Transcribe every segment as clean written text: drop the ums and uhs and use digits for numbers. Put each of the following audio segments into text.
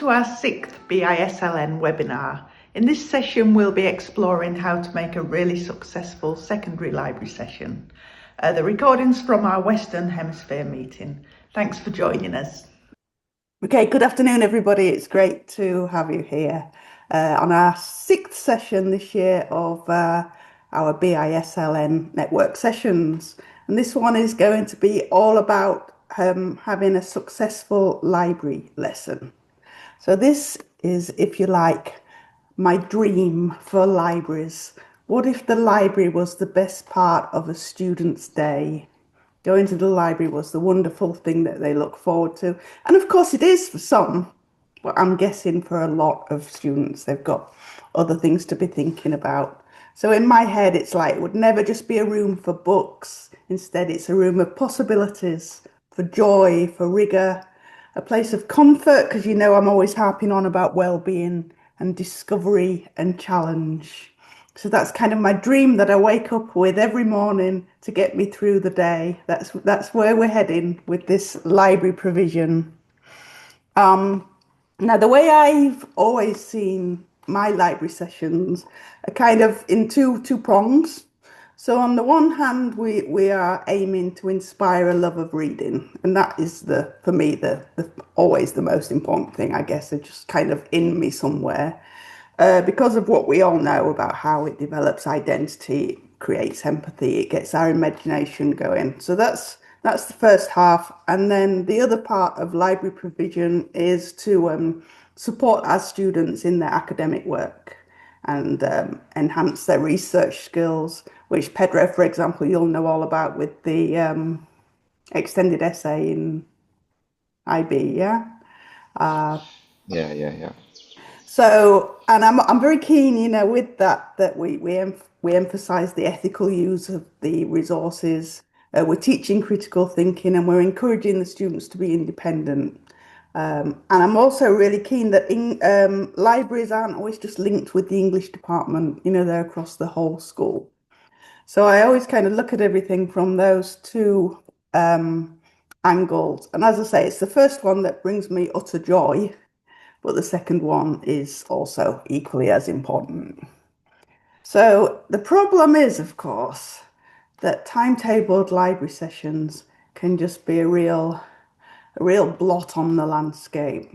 to our sixth BISLN webinar. In this session, we'll be exploring how to make a really successful secondary library session. The recording's from our Western Hemisphere meeting. Thanks for joining us. Okay, good afternoon, everybody. It's great to have you here on our sixth session this year of our BISLN network sessions. And this one is going to be all about having a successful library lesson. So this is, if you like, my dream for libraries. What if the library was the best part of a student's day? Going to the library was the wonderful thing that they look forward to. And of course it is for some, but I'm guessing for a lot of students, they've got other things to be thinking about. So in my head, it's like, it would never just be a room for books. Instead, it's a room of possibilities, for joy, for rigor, a place of comfort, because you know I'm always harping on about well-being and discovery and challenge. So that's kind of my dream that I wake up with every morning to get me through the day. That's where we're heading with this library provision. Now, the way I've always seen my library sessions are kind of in two prongs. So on the one hand, we are aiming to inspire a love of reading, and that is for me the always the most important thing, I guess. It's just kind of in me somewhere, because of what we all know about how it develops identity, creates empathy, it gets our imagination going. So that's the first half, and then the other part of library provision is to support our students in their academic work and enhance their research skills, which Pedro, for example, you'll know all about with the extended essay in IB, yeah? Yeah. So, and I'm very keen, you know, with that we emphasize the ethical use of the resources. We're teaching critical thinking, and we're encouraging the students to be independent. And I'm also really keen that libraries aren't always just linked with the English department, you know, they're across the whole school. So I always kind of look at everything from those two angles. And as I say, it's the first one that brings me utter joy, but the second one is also equally as important. So the problem is, of course, that timetabled library sessions can just be a real blot on the landscape.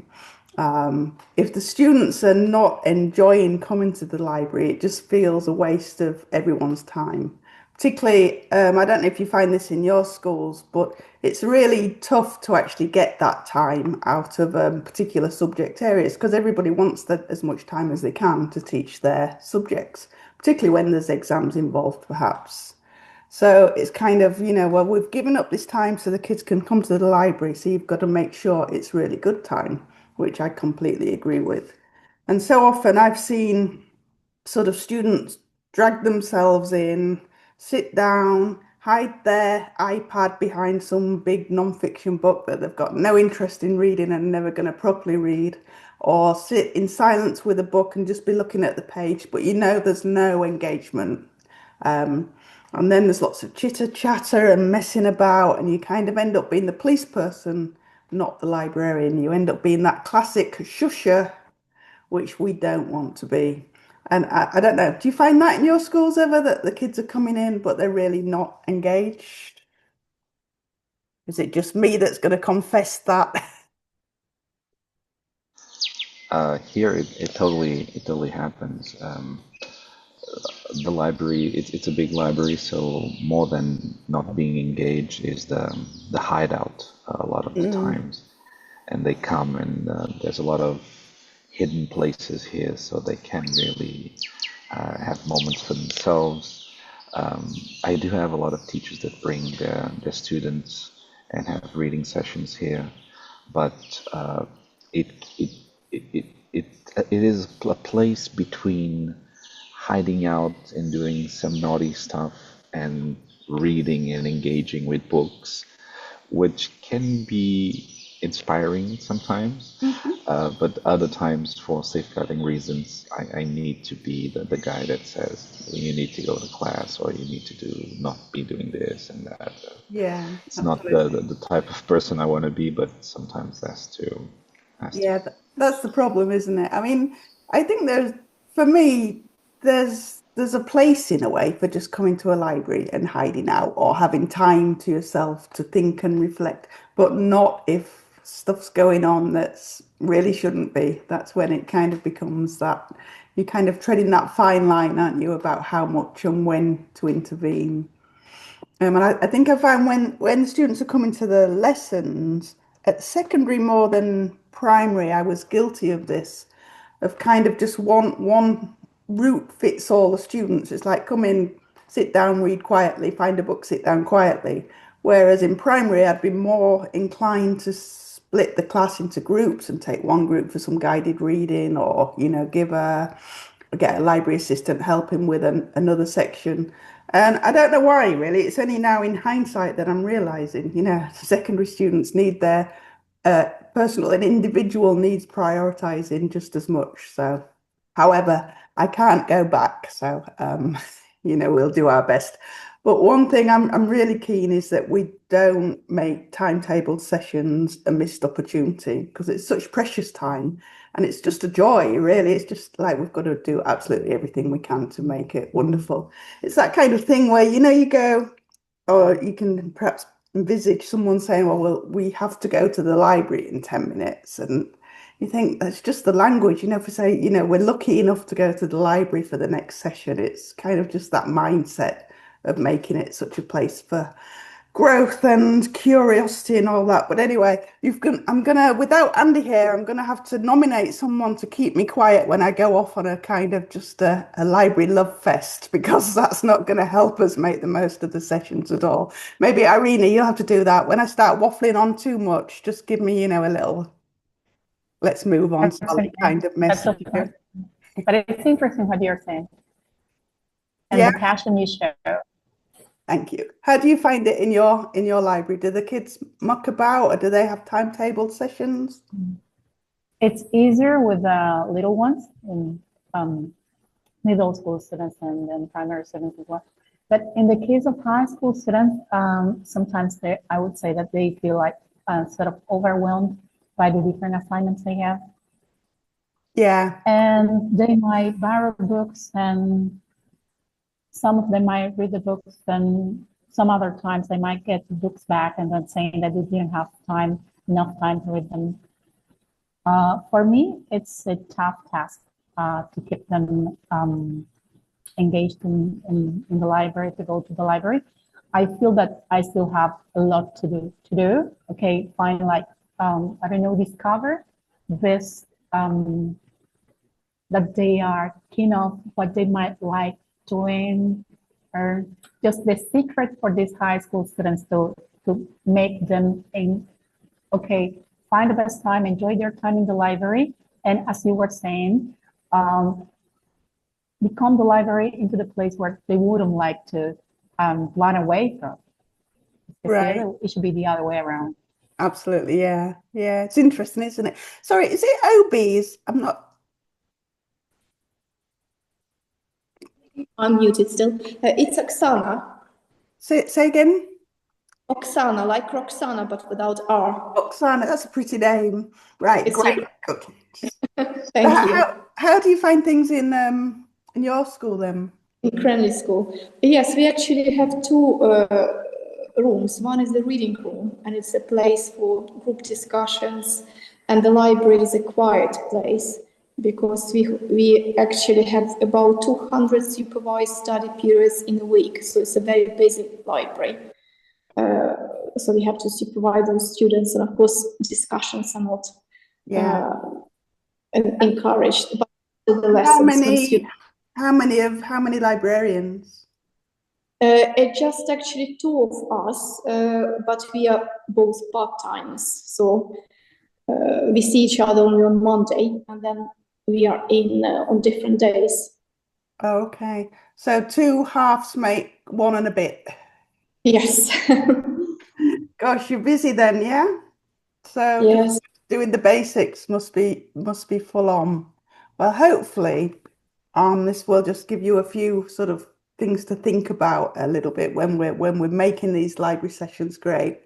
If the students are not enjoying coming to the library, it just feels a waste of everyone's time. Particularly, I don't know if you find this in your schools, but it's really tough to actually get that time out of particular subject areas, because everybody wants as much time as they can to teach their subjects, particularly when there's exams involved, perhaps. So it's kind of, you know, well, we've given up this time so the kids can come to the library, so you've got to make sure it's really good time, which I completely agree with. And so often I've seen sort of students drag themselves in, sit down, hide their iPad behind some big non-fiction book that they've got no interest in reading and never going to properly read, or sit in silence with a book and just be looking at the page, but you know there's no engagement. And then there's lots of chitter chatter and messing about, and you kind of end up being the police person, not the librarian. You end up being that classic shusher, which we don't want to be. And I don't know, do you find that in your schools ever, that the kids are coming in, but they're really not engaged? Is it just me that's going to confess that? Here it totally happens. The library, it's a big library, so more than not being engaged is the hideout a lot of the times. And they come, and there's a lot of hidden places here, so they can really have moments for themselves. I do have a lot of teachers that bring their students and have reading sessions here, but it is a place between hiding out and doing some naughty stuff and reading and engaging with books, which can be inspiring sometimes, but other times for safeguarding reasons, I need to be the guy that says you need to go to class, or you need to not be doing this and that. Yeah, it's absolutely not the type of person I want to be, but sometimes that's to. Yeah, That's the problem, isn't it? I mean, I think for me, there's a place in a way for just coming to a library and hiding out or having time to yourself to think and reflect, but not if stuff's going on that's really shouldn't be. That's when it kind of becomes that you're kind of treading that fine line, aren't you, about how much and when to intervene. And I think I find when students are coming to the lessons at secondary more than primary, I was guilty of this, of kind of just one route fits all the students. It's like come in, sit down, read quietly, find a book, sit down quietly. Whereas in primary, I'd be more inclined to split the class into groups and take one group for some guided reading, or get a library assistant helping with another section. And I don't know why, really. It's only now in hindsight that I'm realizing, secondary students need their personal and individual needs prioritizing just as much. So, however, I can't go back. So, we'll do our best. But one thing I'm really keen is that we don't make timetable sessions a missed opportunity, because it's such precious time and it's just a joy, really. It's just like we've got to do absolutely everything we can to make it wonderful. It's that kind of thing where, you go, or you can perhaps envisage someone saying, well, we have to go to the library in 10 minutes. And you think that's just the language, for say, we're lucky enough to go to the library for the next session. It's kind of just that mindset of making it such a place for growth and curiosity and all that. But anyway, I'm gonna, without Andy here, I'm gonna have to nominate someone to keep me quiet when I go off on a kind of just a library love fest, because that's not gonna help us make the most of the sessions at all. Maybe Irina, you'll have to do that. When I start waffling on too much, just give me, a little let's move on, Sally kind of message. Okay. But it's interesting what you're saying. And Yeah. the passion you show. Thank you. How do you find it in your library? Do the kids muck about, or do they have timetable sessions? It's easier with the little ones, in middle school students and primary students as well. But in the case of high school students, sometimes I would say that they feel like sort of overwhelmed by the different assignments they have. Yeah. And they might borrow books, and some of them might read the books, and some other times they might get the books back and then saying that they didn't have enough time to read them. For me, it's a tough task to keep them engaged in the library, to go to the library. I feel that I still have a lot to do. Okay, find discover this that they are keen of, what they might like doing, or just the secret for these high school students to make them find the best time, enjoy their time in the library, and as you were saying, become the library into the place where they wouldn't like to run away from. Right. It should be the other way around. Absolutely, yeah. Yeah, it's interesting, isn't it? Sorry, is it OBs? I'm not... I'm muted still. It's Oksana. Say again? Oksana, like Roxana, but without R. Oksana, that's a pretty name. Right, It's great. Okay. Thank you. How do you find things in your school then? In Kremlin School. Yes, we actually have two rooms. One is the reading room, and it's a place for group discussions, and the library is a quiet place, because we actually have about 200 supervised study periods in a week, so it's a very busy library. So we have to supervise those students, and of course discussions are not encouraged. But the lessons. How many librarians? It's just actually two of us, but we are both part-timers. So we see each other only on Monday, and then we are in on different days. Okay, so two halves make one and a bit. Yes. Gosh, you're busy then, yeah? So yes. Doing the basics must be full on. Well, hopefully, this will just give you a few sort of things to think about a little bit when we're making these library sessions great.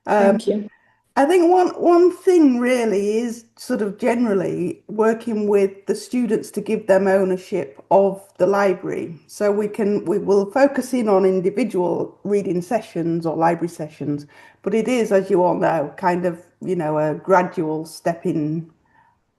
Thank you. I think one thing really is sort of generally working with the students to give them ownership of the library. So we will focus in on individual reading sessions or library sessions, but it is, as you all know, kind of, a gradual stepping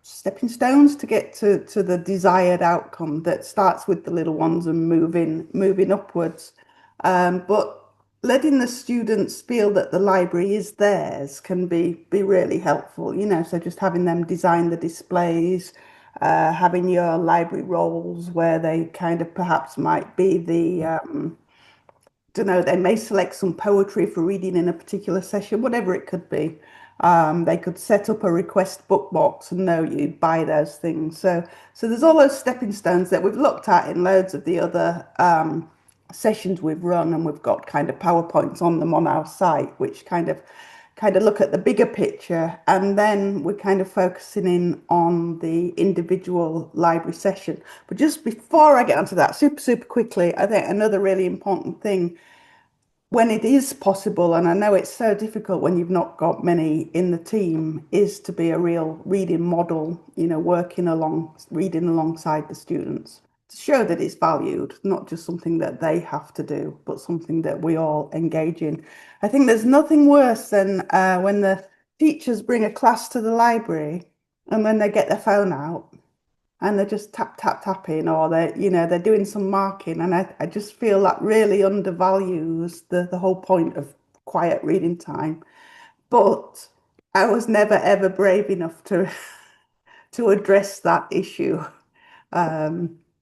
stones to get to the desired outcome that starts with the little ones and moving upwards. But letting the students feel that the library is theirs can be really helpful, so just having them design the displays, having your library roles where they kind of perhaps might be the don't know, they may select some poetry for reading in a particular session, whatever it could be. They could set up a request book box and know you buy those things. So there's all those stepping stones that we've looked at in loads of the other sessions we've run, and we've got kind of PowerPoints on them on our site, which kind of look at the bigger picture, and then we're kind of focusing in on the individual library session. But just before I get onto that, super quickly, I think another really important thing when it is possible, and I know it's so difficult when you've not got many in the team, is to be a real reading model, reading alongside the students to show that it's valued, not just something that they have to do, but something that we all engage in. I think there's nothing worse than when the teachers bring a class to the library and then they get their phone out and they're just tapping, or they're doing some marking, and I just feel that really undervalues the whole point of quiet reading time. But I was never ever brave enough to to address that issue.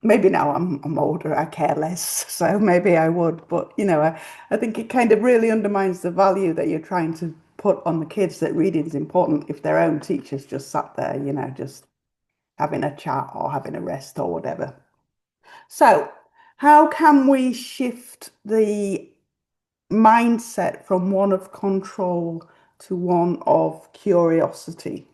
Maybe now I'm older, I care less, so maybe I would. But I think it kind of really undermines the value that you're trying to put on the kids, that reading is important if their own teachers just sat there, just having a chat or having a rest or whatever. So, how can we shift the mindset from one of control to one of curiosity?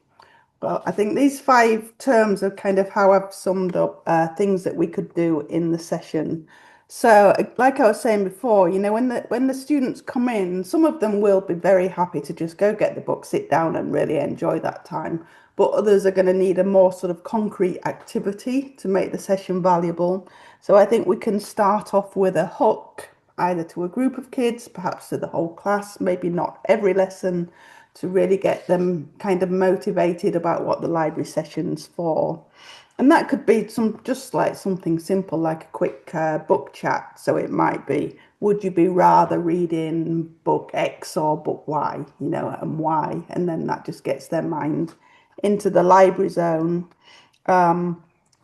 Well, I think these 5 terms are kind of how I've summed up things that we could do in the session. So, like I was saying before, when the students come in, some of them will be very happy to just go get the book, sit down, and really enjoy that time. But others are going to need a more sort of concrete activity to make the session valuable. So I think we can start off with a hook, either to a group of kids, perhaps to the whole class, maybe not every lesson, to really get them kind of motivated about what the library session's for. And that could be just like something simple, like a quick book chat. So it might be, would you be rather reading book X or book Y, and why? And then that just gets their mind into the library zone. I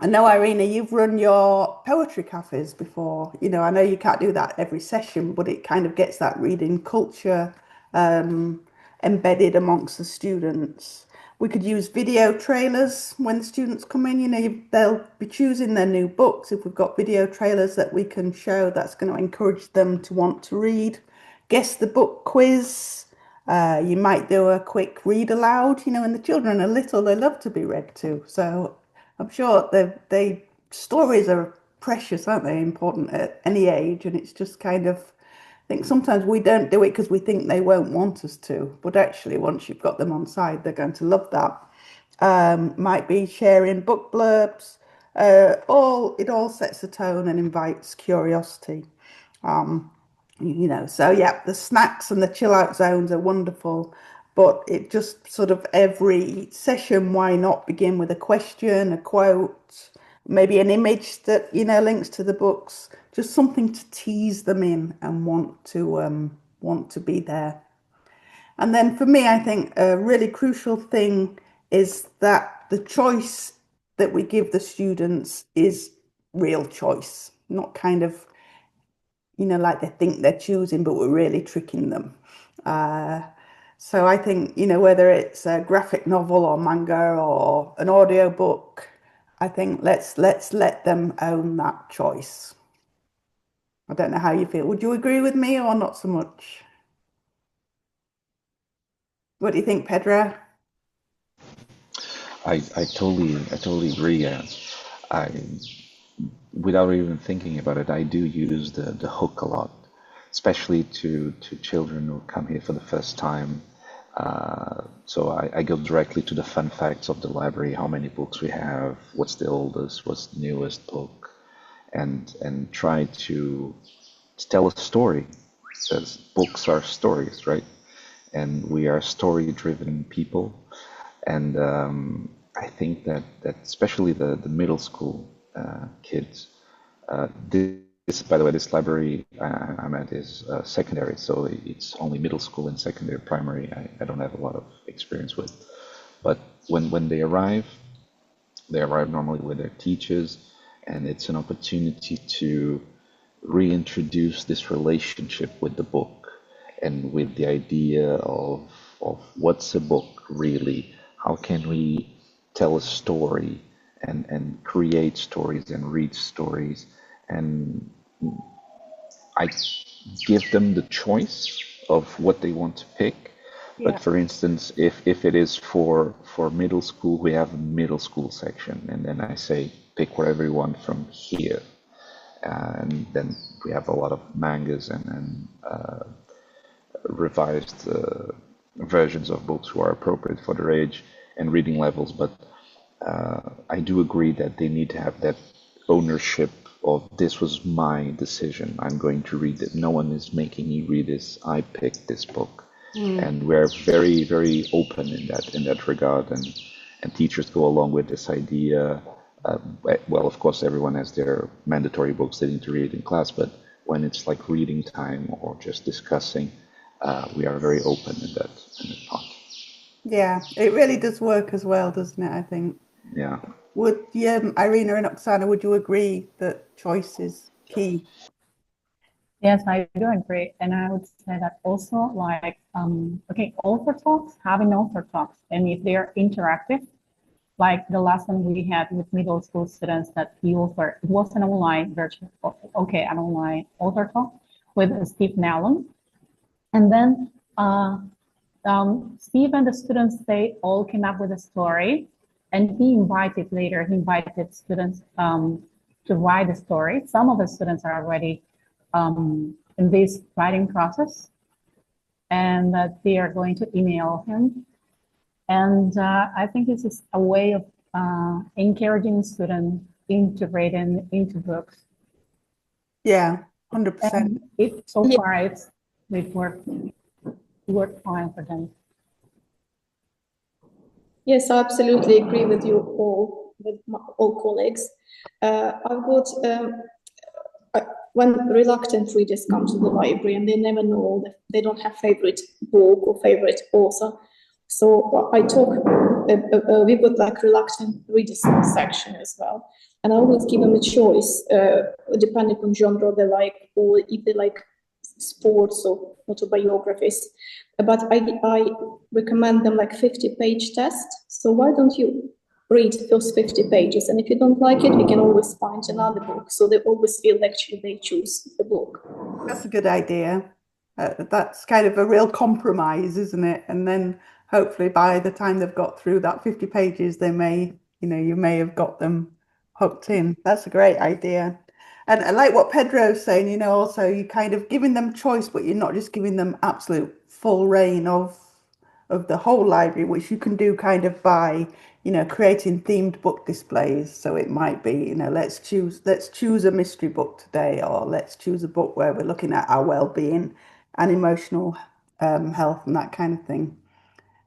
know, Irina, you've run your poetry cafes before. I know you can't do that every session, but it kind of gets that reading culture embedded amongst the students. We could use video trailers when the students come in. They'll be choosing their new books. If we've got video trailers that we can show, that's going to encourage them to want to read. Guess the book quiz. You might do a quick read aloud. When the children are little, they love to be read to. So I'm sure they stories are precious, aren't they? Important at any age, and it's just kind of, I think sometimes we don't do it because we think they won't want us to, but actually, once you've got them on side, they're going to love that. Might be sharing book blurbs. It all sets the tone and invites curiosity. So yeah, the snacks and the chill out zones are wonderful, but it just sort of every session, why not begin with a question, a quote, maybe an image that, links to the books, just something to tease them in and want to be there. And then for me, I think a really crucial thing is that the choice that we give the students is real choice, not kind of like they think they're choosing, but we're really tricking them. So I think, whether it's a graphic novel or manga or an audio book, I think let's let them own that choice. I don't know how you feel. Would you agree with me or not so much? What do you think, Pedro? I totally agree. I, without even thinking about it, I do use the hook a lot, especially to children who come here for the first time. So I go directly to the fun facts of the library, how many books we have, what's the oldest, what's the newest book, and try to tell a story. Says books are stories, right? And we are story-driven people. And I think that especially the middle school kids, this, by the way, this library I'm at is secondary, so it's only middle school and secondary. Primary, I don't have a lot of experience with. But when they arrive normally with their teachers, and it's an opportunity to reintroduce this relationship with the book and with the idea of what's a book really, how can we tell a story and create stories and read stories, and I give them the choice of what they want to pick. But for instance, if it is for middle school, we have a middle school section, and then I say pick whatever you want from here. And then we have a lot of mangas and revised versions of books who are appropriate for their age and reading levels. But I do agree that they need to have that ownership of this was my decision. I'm going to read it. No one is making me read this. I picked this book. And we're very, very open in that regard. And teachers go along with this idea. Well, of course, everyone has their mandatory books they need to read in class, but when it's like reading time or just discussing, we are very open in that part. Yeah, it really does work as well, doesn't it? I think. Yeah. Would Irina and Oksana, would you agree that choice is key? Yes, I do agree. And I would say that also, like, okay, author talks, having author talks, and if they're interactive, like the lesson we had with middle school students that the author, it was an online version, okay, an online author talk with Steve Nallon. And then Steve and the students, they all came up with a story, and he invited students to write a story. Some of the students are already in this writing process, and they are going to email him. And I think this is a way of encouraging students integrating into books. Yeah, 100%. So far, it worked fine for them. Yes, I absolutely agree with you all, with all colleagues. I've got when reluctant readers come to the library and they never know, they don't have favorite book or favorite author. So I talk, we've got like reluctant readers section as well. And I always give them a choice, depending on genre they like, or if they like sports or autobiographies. But I recommend them like 50-page test. So why don't you read those 50 pages? And if you don't like it, we can always find another book. So they always feel actually they choose the book. That's a good idea. That's kind of a real compromise, isn't it? And then hopefully by the time they've got through that 50 pages, they may, you may have got them hooked in. That's a great idea. And I like what Pedro's saying, also you kind of giving them choice, but you're not just giving them absolute full reign of the whole library, which you can do kind of by, creating themed book displays. So it might be, let's choose a mystery book today, or let's choose a book where we're looking at our well-being and emotional health and that kind of thing.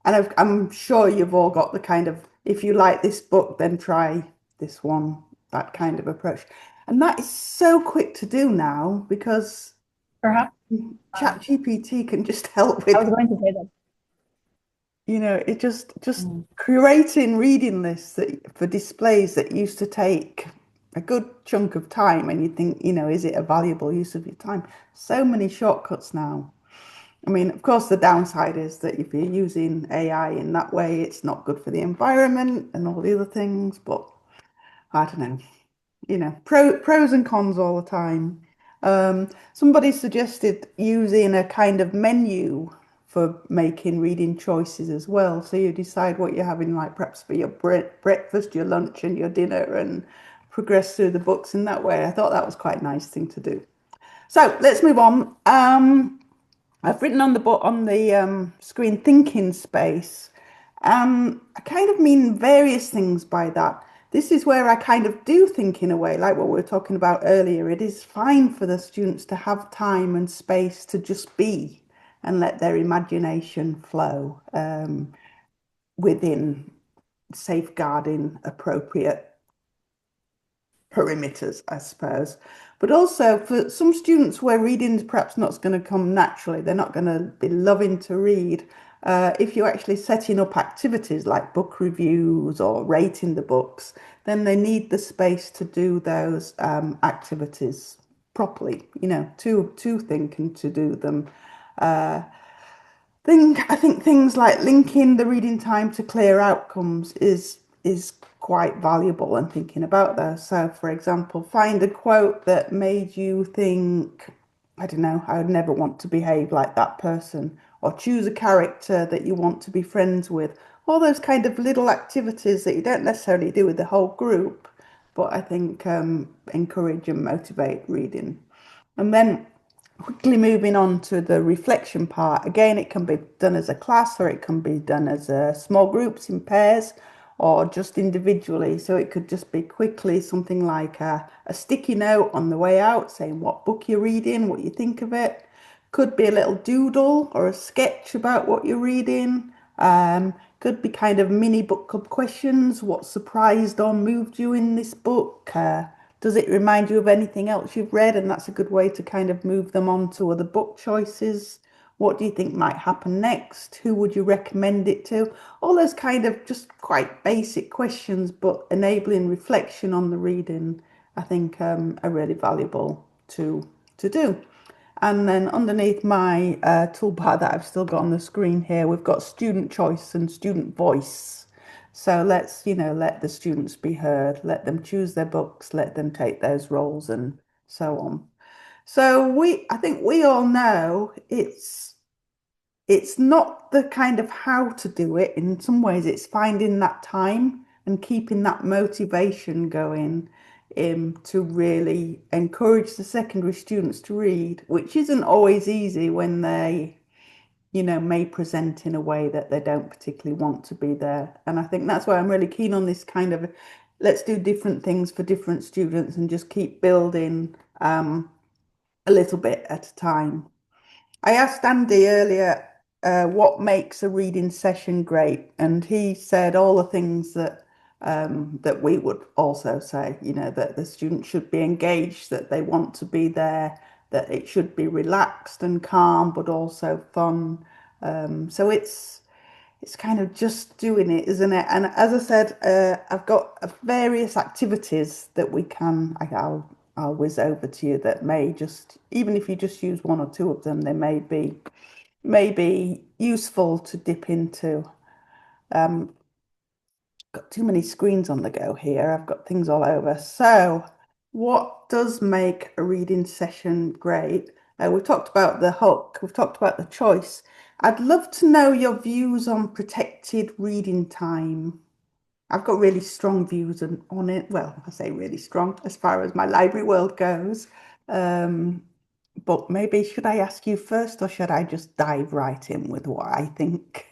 And I'm sure you've all got the kind of, if you like this book, then try this one, that kind of approach. And that is so quick to do now because perhaps ChatGPT can just help with. I was going to say that. It just creating reading lists for displays that used to take a good chunk of time, and you think, is it a valuable use of your time? So many shortcuts now. I mean, of course, the downside is that if you're using AI in that way, it's not good for the environment and all the other things, but I don't know, pros and cons all the time. Somebody suggested using a kind of menu for making reading choices as well. So you decide what you're having, like perhaps for your breakfast, your lunch and your dinner, and progress through the books in that way. I thought that was quite a nice thing to do. So let's move on. I've written on the screen thinking space. I kind of mean various things by that. This is where I kind of do think in a way, like what we were talking about earlier. It is fine for the students to have time and space to just be and let their imagination flow within safeguarding appropriate perimeters, I suppose. But also for some students where reading is perhaps not going to come naturally, they're not going to be loving to read. If you're actually setting up activities like book reviews or rating the books, then they need the space to do those activities properly, to think and to do them. I think things like linking the reading time to clear outcomes is quite valuable and thinking about those. So, for example, find a quote that made you think, I don't know, I would never want to behave like that person, or choose a character that you want to be friends with. All those kind of little activities that you don't necessarily do with the whole group, but I think encourage and motivate reading. And then quickly moving on to the reflection part. Again, it can be done as a class or it can be done as small groups in pairs or just individually. So it could just be quickly something like a sticky note on the way out saying what book you're reading, what you think of it. Could be a little doodle or a sketch about what you're reading. Could be kind of mini book club questions. What surprised or moved you in this book? Does it remind you of anything else you've read? And that's a good way to kind of move them on to other book choices. What do you think might happen next? Who would you recommend it to? All those kind of just quite basic questions, but enabling reflection on the reading, I think are really valuable to do. And then underneath my toolbar that I've still got on the screen here, we've got student choice and student voice. So let's, let the students be heard, let them choose their books, let them take those roles and so on. So I think we all know it's not the kind of how to do it. In some ways, it's finding that time and keeping that motivation going to really encourage the secondary students to read, which isn't always easy when they may present in a way that they don't particularly want to be there. And I think that's why I'm really keen on this kind of let's do different things for different students and just keep building a little bit at a time. I asked Andy earlier what makes a reading session great, and he said all the things that that we would also say, that the students should be engaged, that they want to be there, that it should be relaxed and calm, but also fun. So it's kind of just doing it, isn't it? And as I said, I've got various activities that I'll whiz over to you that may just, even if you just use one or two of them, they may be useful to dip into. Got too many screens on the go here. I've got things all over. So what does make a reading session great? We've talked about the hook. We've talked about the choice. I'd love to know your views on protected reading time. I've got really strong views on it. Well, I say really strong as far as my library world goes. But maybe should I ask you first, or should I just dive right in with what I think?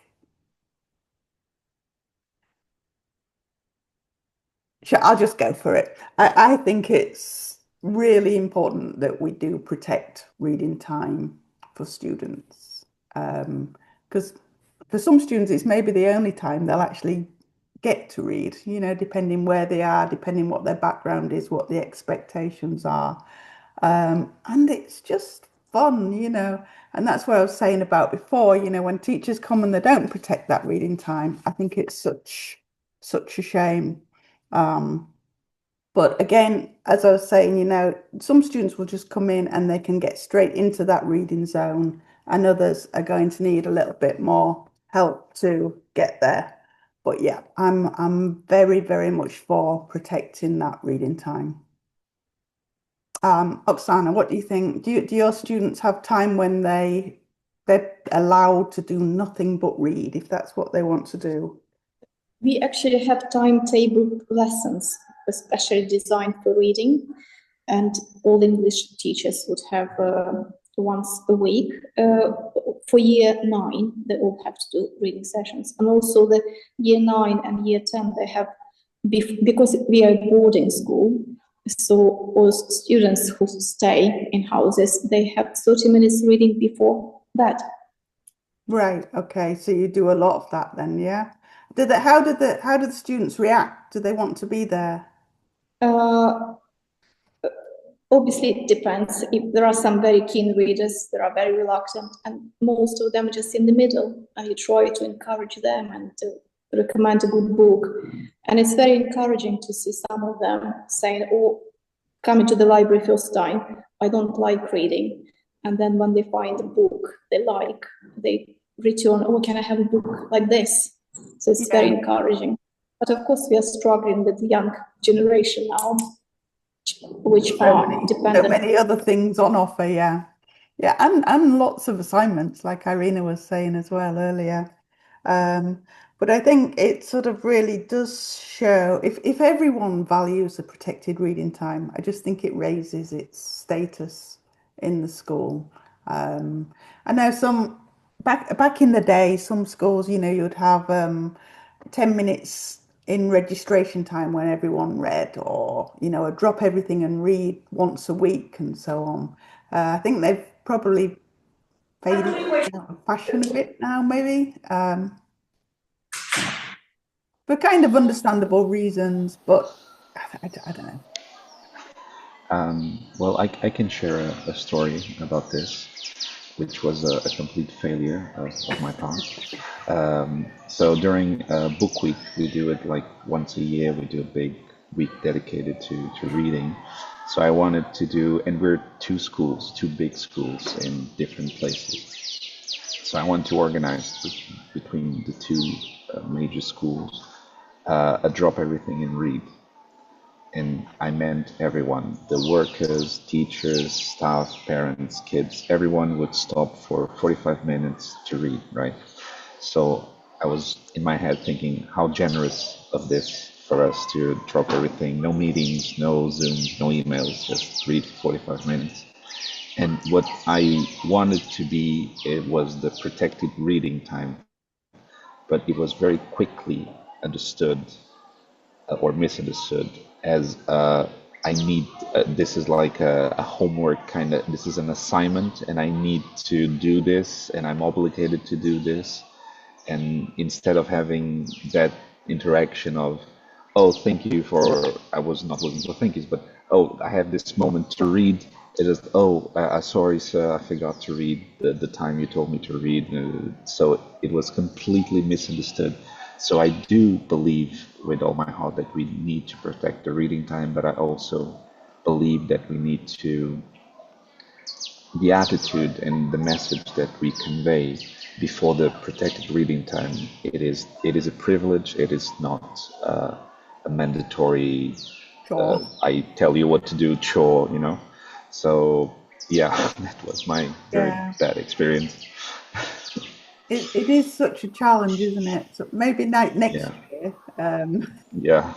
Sure, I'll just go for it. I think it's really important that we do protect reading time for students. Because for some students, it's maybe the only time they'll actually get to read, depending where they are, depending what their background is, what the expectations are. And it's just fun, and that's what I was saying about before, when teachers come and they don't protect that reading time, I think it's such a shame. But again, as I was saying, some students will just come in and they can get straight into that reading zone, and others are going to need a little bit more help to get there. But yeah, I'm very, very much for protecting that reading time. Oksana, what do you think? Do your students have time when they're allowed to do nothing but read, if that's what they want to do? We actually have timetable lessons, especially designed for reading, and all English teachers would have once a week. For year 9, they all have to do reading sessions. And also the year 9 and year 10, they have, because we are a boarding school, so all students who stay in houses, they have 30 minutes reading before bed. Right. Okay. So you do a lot of that then, yeah? How do the students react? Do they want to be there? Obviously, it depends. If there are some very keen readers, there are very reluctant, and most of them are just in the middle. And you try to encourage them and to recommend a good book. And it's very encouraging to see some of them saying, "Oh, coming to the library first time, I don't like reading." And then when they find a book they like, they return, "Oh, can I have a book like this?" So it's very encouraging. But of course, we are struggling with the young generation now, which are dependent. So many other things on offer, yeah. Yeah, and lots of assignments, like Irina was saying as well earlier. But I think it sort of really does show, if everyone values the protected reading time, I just think it raises its status in the school. I know back in the day, some schools, you'd have 10 minutes in registration time when everyone read, or a drop everything and read once a week and so on. I think they've probably faded out of fashion a bit now, maybe, for kind of understandable reasons, but I don't know. Well, I can share a story about this, which was a complete failure of my part. So during book week, we do it like once a year. We do a big week dedicated to reading. So I wanted to do, and we're two big schools in different places. So I wanted to organize between the two major schools a drop everything and read. And I meant everyone, the workers, teachers, staff, parents, kids, everyone would stop for 45 minutes to read, right? So I was in my head thinking how generous of this for us to drop everything, no meetings, no Zooms, no emails, just read 45 minutes. And what I wanted to be, it was the protected reading time, but it was very quickly understood or misunderstood as I need, this is like a homework kind of, this is an assignment and I need to do this and I'm obligated to do this. And instead of having that interaction of, oh, thank you for, I was not looking for thank yous, but oh, I have this moment to read. It is, oh, sorry, sir, I forgot to read the time you told me to read. So it was completely misunderstood. So I do believe with all my heart that we need to protect the reading time, but I also believe that we need to, the attitude and the message that we convey before the protected reading time, it is a privilege, it is not a mandatory, I tell you what to do chore, So yeah, that was my very bad experience. It is such a challenge, isn't it? So maybe next year. Yeah.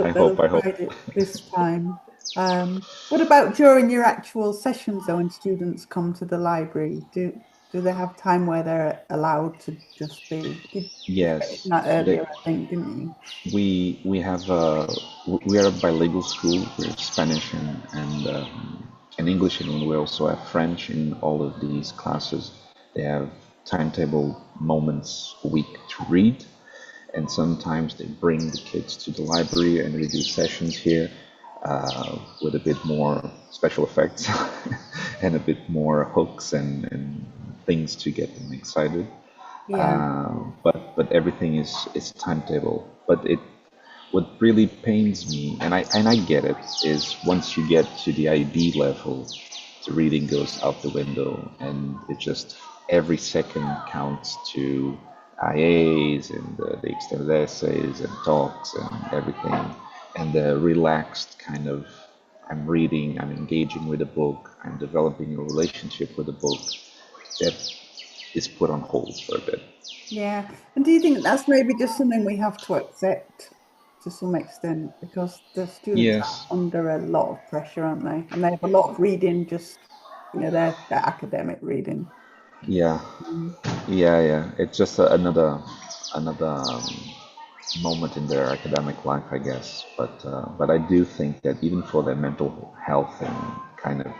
I hope. It this time. What about during your actual sessions, though, when students come to the library? Do they have time where they're allowed to just be? Yes. That earlier, I think, didn't you? We have we are a bilingual school. We're Spanish and English, and we also have French in all of these classes. They have timetable moments a week to read, and sometimes they bring the kids to the library and we do sessions here with a bit more special effects and a bit more hooks and things to get them excited. But everything is timetable. But what really pains me, and I get it, is once you get to the IB level, the reading goes out the window, and it just every second counts to IAs and the extended essays and talks and everything, and the relaxed kind of I'm reading, I'm engaging with a book, I'm developing a relationship with a book that is put on hold for a bit. Yeah, and do you think that's maybe just something we have to accept to some extent, because the students are under a lot of pressure, aren't they? And they have a lot of reading just their academic reading. Yeah, yeah. It's just another moment in their academic life, I guess. But I do think that even for their mental health and kind of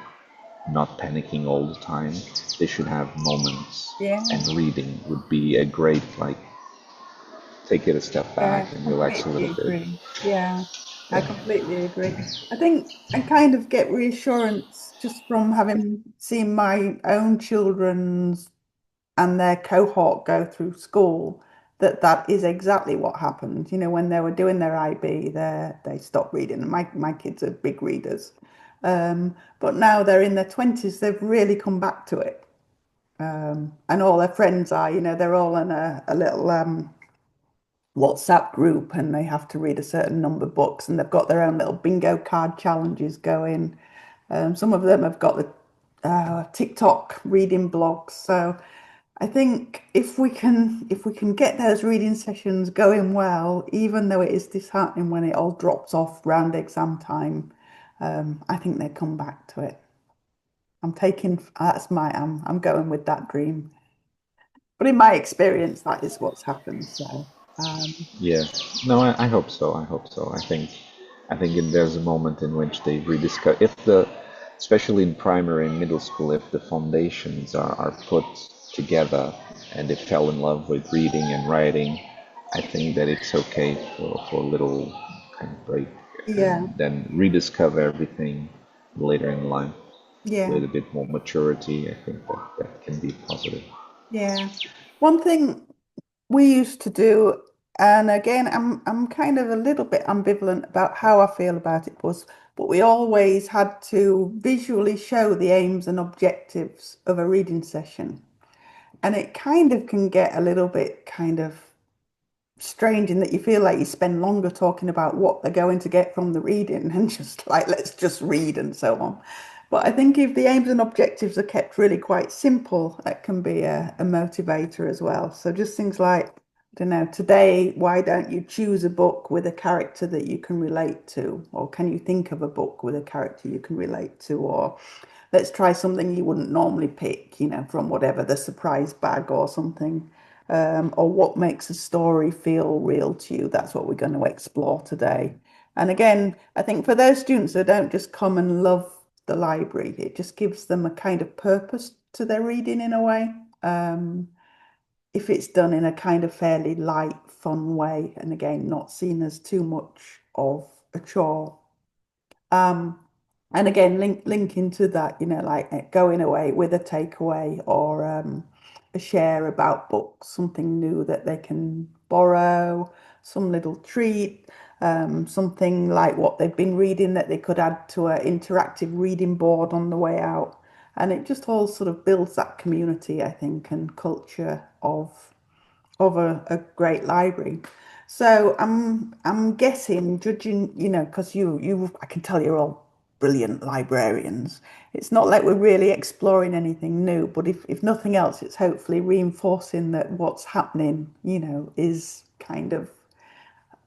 not panicking all the time, they should have moments. Yeah, And reading would be a great, like, take it a step yeah, back and relax a completely little bit. agree. Yeah, I Yeah, completely agree. I think I kind of get reassurance just from having seen my own children's and their cohort go through school that that is exactly what happened. When they were doing their IB, they stopped reading. My kids are big readers. But now they're in their 20s, they've really come back to it. And all their friends are, they're all in a little WhatsApp group and they have to read a certain number of books and they've got their own little bingo card challenges going. Some of them have got the TikTok reading blogs. So I think if we can get those reading sessions going well, even though it is disheartening when it all drops off round exam time, I think they come back to it. I'm going with that dream. But in my experience, that is what's happened. So yeah. No, I hope so. I hope so. I think there's a moment in which they rediscover if especially in primary and middle school, if the foundations are put together and they fell in love with reading and writing, I think that it's okay for a little kind of break yeah, and then rediscover everything later in life yeah, with a bit more maturity. I think that can be positive. yeah. One thing we used to do, and again, I'm kind of a little bit ambivalent about how I feel about it was, but we always had to visually show the aims and objectives of a reading session. And it kind of can get a little bit kind of strange in that you feel like you spend longer talking about what they're going to get from the reading and just like, let's just read and so on. But I think if the aims and objectives are kept really quite simple, that can be a motivator as well. So just things like, I don't know, today, why don't you choose a book with a character that you can relate to? Or can you think of a book with a character you can relate to? Or let's try something you wouldn't normally pick, from whatever the surprise bag or something. Or what makes a story feel real to you. That's what we're going to explore today. And again, I think for those students that don't just come and love the library, it just gives them a kind of purpose to their reading in a way. If it's done in a kind of fairly light, fun way, and again, not seen as too much of a chore. Um, and again, linking to that, like going away with a takeaway or a share about books, something new that they can borrow, some little treat, something like what they've been reading that they could add to an interactive reading board on the way out. And it just all sort of builds that community, I think, and culture of a great library. So I'm guessing, judging, because you I can tell you're all brilliant librarians. It's not like we're really exploring anything new, but if nothing else, it's hopefully reinforcing that what's happening, is kind of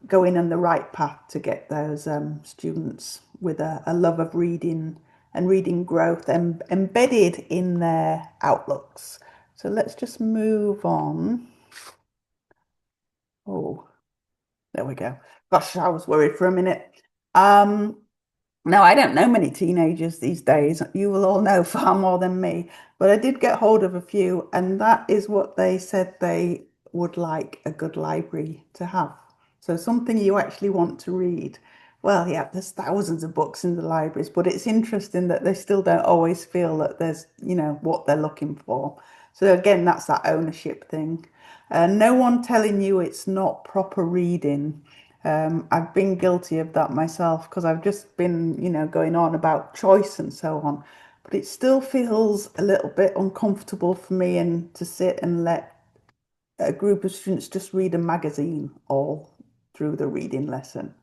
going on the right path to get those students with a love of reading and reading growth embedded in their outlooks. So let's just move on. Oh, there we go. Gosh, I was worried for a minute. Um, now, I don't know many teenagers these days. You will all know far more than me, but I did get hold of a few, and that is what they said they would like a good library to have. So something you actually want to read. Well, yeah, there's thousands of books in the libraries, but it's interesting that they still don't always feel that there's, what they're looking for. So again, that's that ownership thing. No one telling you it's not proper reading. I've been guilty of that myself because I've just been, going on about choice and so on. But it still feels a little bit uncomfortable for me and to sit and let a group of students just read a magazine all through the reading lesson.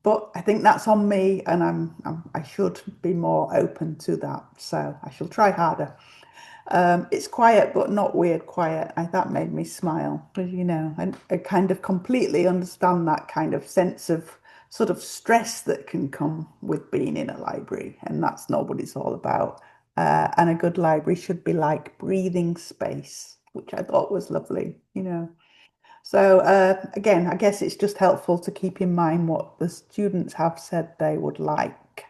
But I think that's on me, and I should be more open to that. So I shall try harder. It's quiet, but not weird quiet. That made me smile. But I kind of completely understand that kind of sense of sort of stress that can come with being in a library, and that's not what it's all about. and a good library should be like breathing space, which I thought was lovely, you know. So again, I guess it's just helpful to keep in mind what the students have said they would like.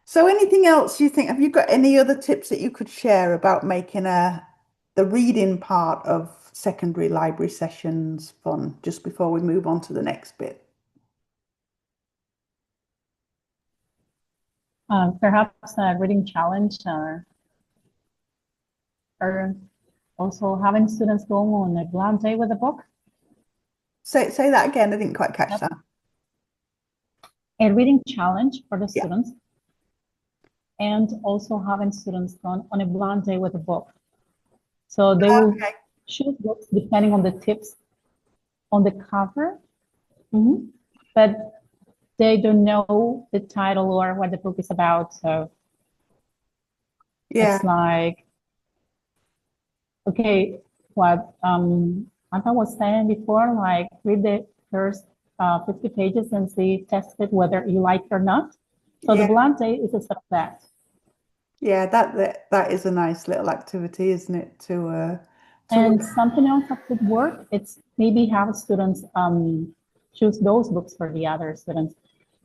So anything else you think, have you got any other tips that you could share about making the reading part of secondary library sessions fun, just before we move on to the next bit? Perhaps a reading challenge, or also having students go on a blind day with a book. Say that again, I didn't quite catch that. A reading challenge for the Yeah. students, and also having students go on a blind day with a book. So they will choose books depending on the tips on the cover, but they don't know the title or what the book is about. So Yeah. it's like, okay, what Anta was saying before, like read the first 50 pages and see, test it whether you like it or not. So the blind day is a set of that. Yeah, that is a nice little activity, isn't it? And something else that could work, it's maybe have students choose those books for the other students.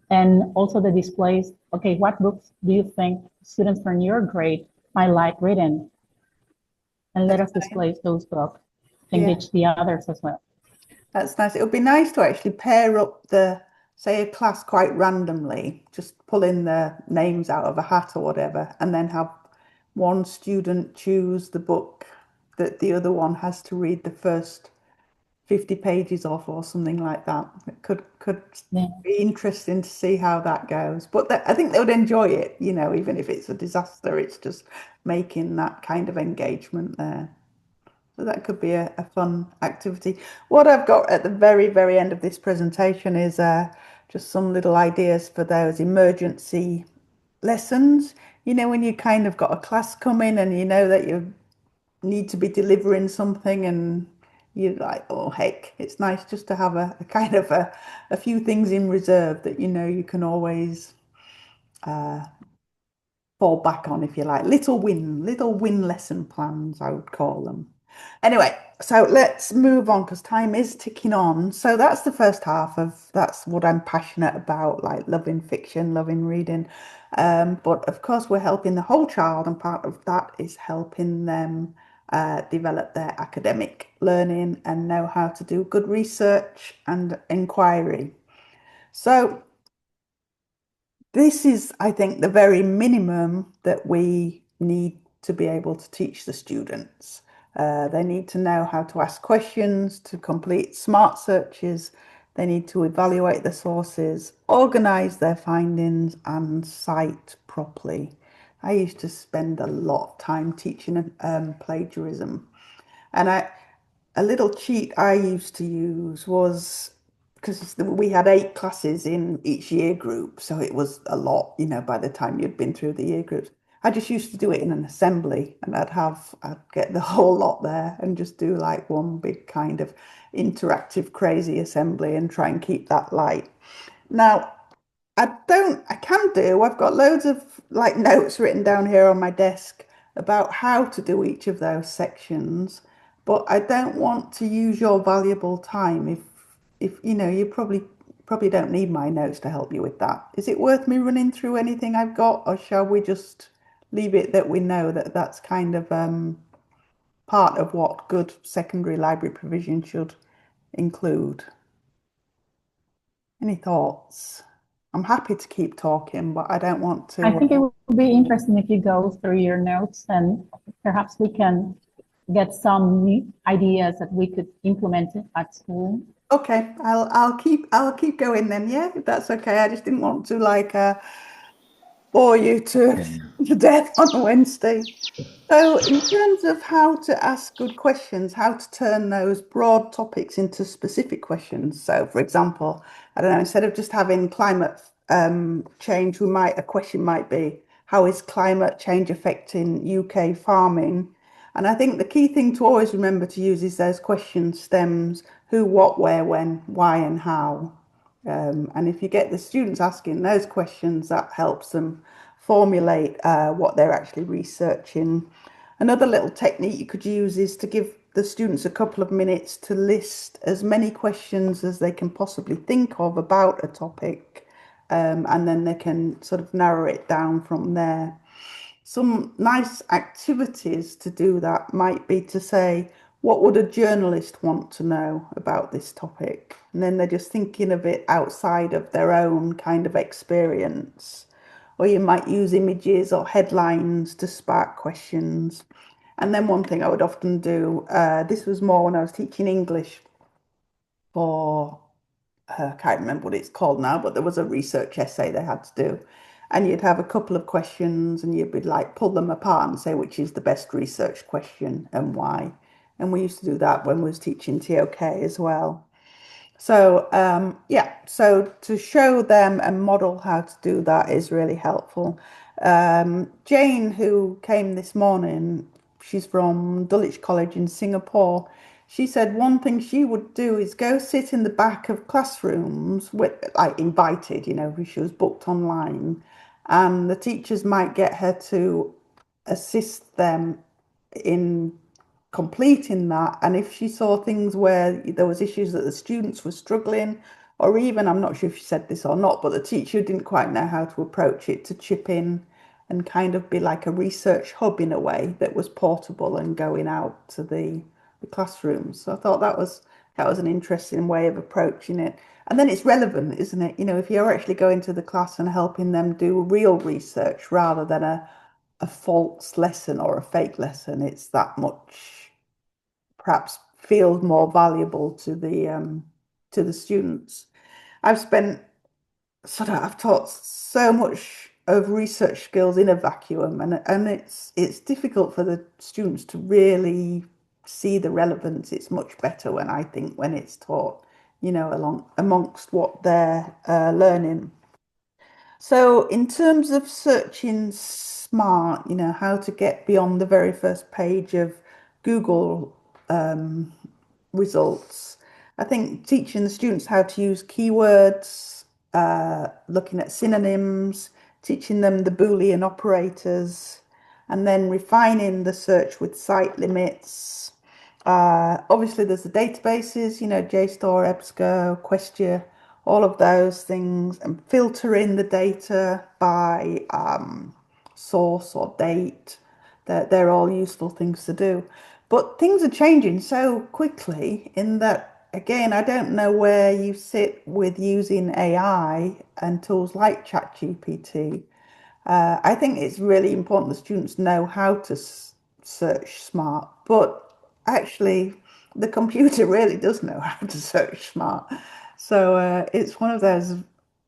And also the displays, okay, what books do you think students from your grade might like reading? And let us display those books, engage the others as well. That's nice. It would be nice to actually pair up say a class quite randomly, just pulling the names out of a hat or whatever, and then have one student choose the book that the other one has to read the first 50 pages of, or something like that. It could be interesting to see how that goes. But I think they would enjoy it, you know, even if it's a disaster, it's just making that kind of engagement there. So that could be a fun activity. What I've got at the very, very end of this presentation is just some little ideas for those emergency lessons. You know, when you kind of got a class coming and you know that you need to be delivering something and you're like, oh, heck, it's nice just to have a kind of a few things in reserve that you know you can always fall back on, if you like. Little win lesson plans, I would call them. Anyway, so let's move on because time is ticking on. So that's the first half of that's what I'm passionate about, like loving fiction, loving reading. But of course, we're helping the whole child, and part of that is helping them develop their academic learning and know how to do good research and inquiry. So this is, I think, the very minimum that we need to be able to teach the students. They need to know how to ask questions, to complete smart searches. They need to evaluate the sources, organize their findings, and cite properly. I used to spend a lot of time teaching plagiarism. And a little cheat I used to use was, because we had 8 classes in each year group, so it was a lot, you know, by the time you'd been through the year groups. I just used to do it in an assembly, and I'd get the whole lot there and just do like one big kind of interactive crazy assembly and try and keep that light. Now, I've got loads of like notes written down here on my desk about how to do each of those sections, but I don't want to use your valuable time if you know, you probably don't need my notes to help you with that. Is it worth me running through anything I've got, or shall we just leave it that we know that that's kind of part of what good secondary library provision should include? Any thoughts? I'm happy to keep talking, but I don't want to. I think it would be interesting if you go through your notes, and perhaps we can get some new ideas that we could implement at school. Okay, I'll keep going then. Yeah, if that's okay. I just didn't want to like bore you to death on a Wednesday. So in terms of how to ask good questions, how to turn those broad topics into specific questions. So for example, I don't know, instead of just having climate change, a question might be, how is climate change affecting UK farming? And I think the key thing to always remember to use is those question stems: who, what, where, when, why, and how. And if you get the students asking those questions, that helps them formulate what they're actually researching. Another little technique you could use is to give the students a couple of minutes to list as many questions as they can possibly think of about a topic, and then they can sort of narrow it down from there. Some nice activities to do that might be to say, what would a journalist want to know about this topic? And then they're just thinking of it outside of their own kind of experience. Or you might use images or headlines to spark questions. And then one thing I would often do, this was more when I was teaching English for, I can't remember what it's called now, but there was a research essay they had to do. And you'd have a couple of questions and you'd be like, pull them apart and say, which is the best research question and why. And we used to do that when we was teaching TOK as well. So yeah, so to show them and model how to do that is really helpful. Jane, who came this morning, she's from Dulwich College in Singapore. She said one thing she would do is go sit in the back of classrooms with, like, invited, you know, she was booked online, and the teachers might get her to assist them in completing that. And if she saw things where there was issues that the students were struggling, or even, I'm not sure if she said this or not, but the teacher didn't quite know how to approach it, to chip in and kind of be like a research hub in a way that was portable and going out to the classrooms. So I thought that was an interesting way of approaching it. And then it's relevant, isn't it? You know, if you're actually going to the class and helping them do real research rather than a false lesson or a fake lesson, it's that much perhaps feels more valuable to the students. I've taught so much of research skills in a vacuum, and it's difficult for the students to really see the relevance. It's much better when I think when it's taught, you know, amongst what they're learning. So in terms of searching smart, you know, how to get beyond the very first page of Google results, I think teaching the students how to use keywords, looking at synonyms, teaching them the Boolean operators, and then refining the search with site limits. Obviously, there's the databases, you know, JSTOR, EBSCO, Questia, all of those things, and filtering the data by source or date. They're all useful things to do. But things are changing so quickly in that, again, I don't know where you sit with using AI and tools like ChatGPT. I think it's really important that students know how to search smart, but actually, the computer really does know how to search smart. So it's one of those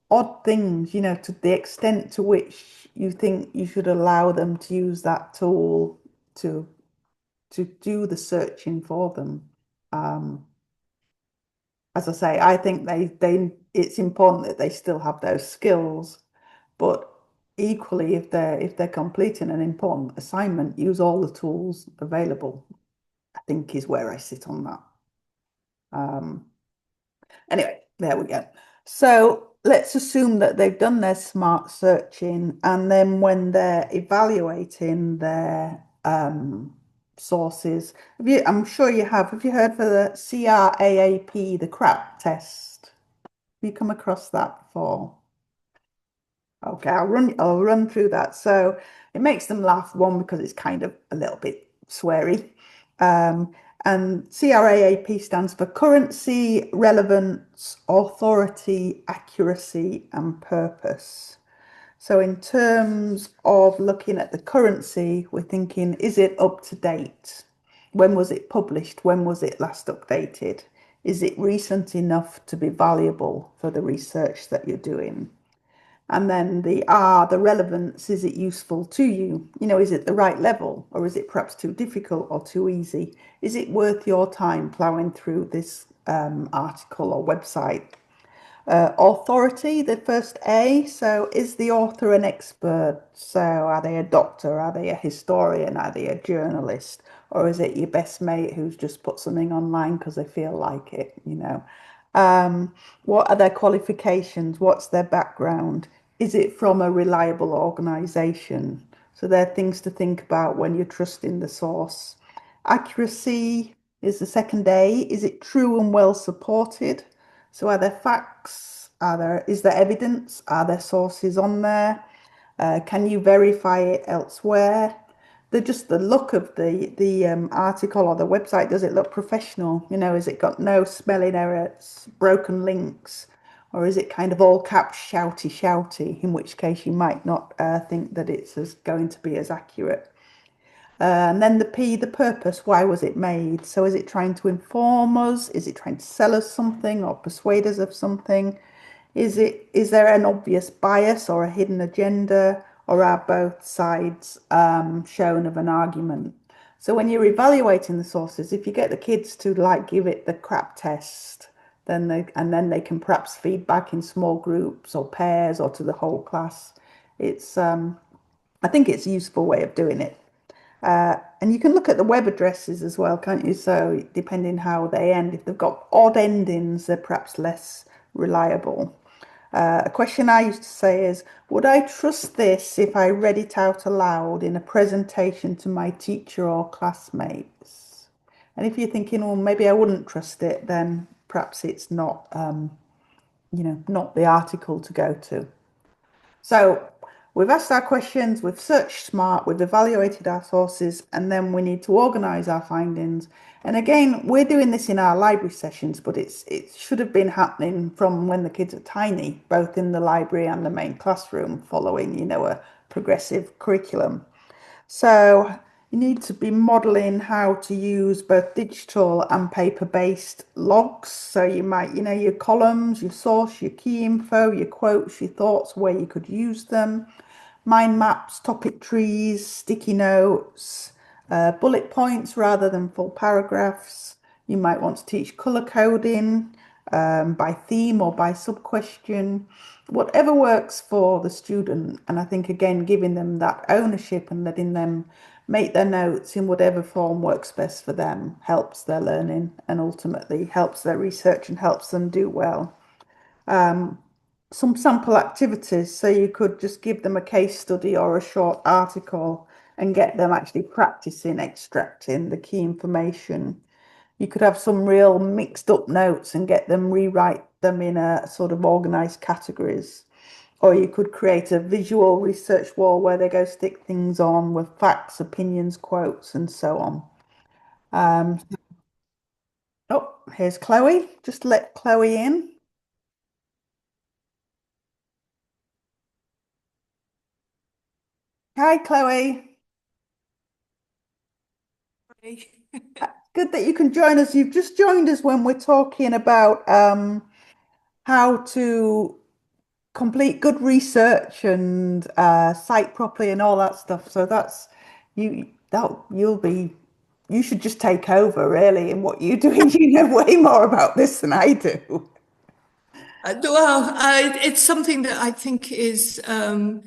odd things, you know, to the extent to which you think you should allow them to use that tool to do the searching for them. As I say, I think it's important that they still have those skills, but equally, if they're completing an important assignment, use all the tools available, I think is where I sit on that. Anyway, there we go. So let's assume that they've done their smart searching, and then when they're evaluating their sources, I'm sure you have you heard of the CRAAP, the CRAP test? Have you come across that before? Okay, I'll run through that. So it makes them laugh, one, because it's kind of a little bit sweary. And CRAAP stands for currency, relevance, authority, accuracy, and purpose. So in terms of looking at the currency, we're thinking, is it up to date? When was it published? When was it last updated? Is it recent enough to be valuable for the research that you're doing? And then the relevance, is it useful to you? You know, is it the right level, or is it perhaps too difficult or too easy? Is it worth your time ploughing through this article or website? Authority, the first A. So is the author an expert? So are they a doctor? Are they a historian? Are they a journalist? Or is it your best mate who's just put something online because they feel like it, you know? What are their qualifications? What's their background? is it from a reliable organisation? So there are things to think about when you're trusting the source. Accuracy is the second A. Is it true and well supported? So are there facts? Is there evidence? Are there sources on there? Can you verify it elsewhere? The look of the article or the website, does it look professional? You know, has it got no spelling errors, broken links, or is it kind of all caps shouty shouty? In which case you might not think that going to be as accurate. And then the P, the purpose. Why was it made? So is it trying to inform us? Is it trying to sell us something or persuade us of something? Is there an obvious bias or a hidden agenda, or are both sides shown of an argument? So when you're evaluating the sources, if you get the kids to like give it the crap test, then they can perhaps feedback in small groups or pairs or to the whole class. It's I think it's a useful way of doing it. And you can look at the web addresses as well, can't you? So depending how they end, if they've got odd endings, they're perhaps less reliable. A question I used to say is, would I trust this if I read it out aloud in a presentation to my teacher or classmates? And if you're thinking, well, maybe I wouldn't trust it, then perhaps it's not, not the article to go to. So we've asked our questions, we've searched smart, we've evaluated our sources, and then we need to organise our findings. And again, we're doing this in our library sessions, but it should have been happening from when the kids are tiny, both in the library and the main classroom, following, a progressive curriculum. So you need to be modeling how to use both digital and paper-based logs. So you might, your columns, your source, your key info, your quotes, your thoughts, where you could use them, mind maps, topic trees, sticky notes, bullet points rather than full paragraphs. You might want to teach color coding by theme or by sub-question, whatever works for the student. And I think, again, giving them that ownership and letting them make their notes in whatever form works best for them helps their learning and ultimately helps their research and helps them do well. Some sample activities, so you could just give them a case study or a short article and get them actually practicing extracting the key information. You could have some real mixed up notes and get them rewrite them in a sort of organized categories. Or you could create a visual research wall where they go stick things on with facts, opinions, quotes, and so on. Oh, here's Chloe. Just let Chloe in. Hi, Chloe. Good that you can join us. You've just joined us when we're talking about how to complete good research and cite properly and all that stuff. So that's you. You should just take over really in what you're doing. You know way more about this than I do. It's something that I think is the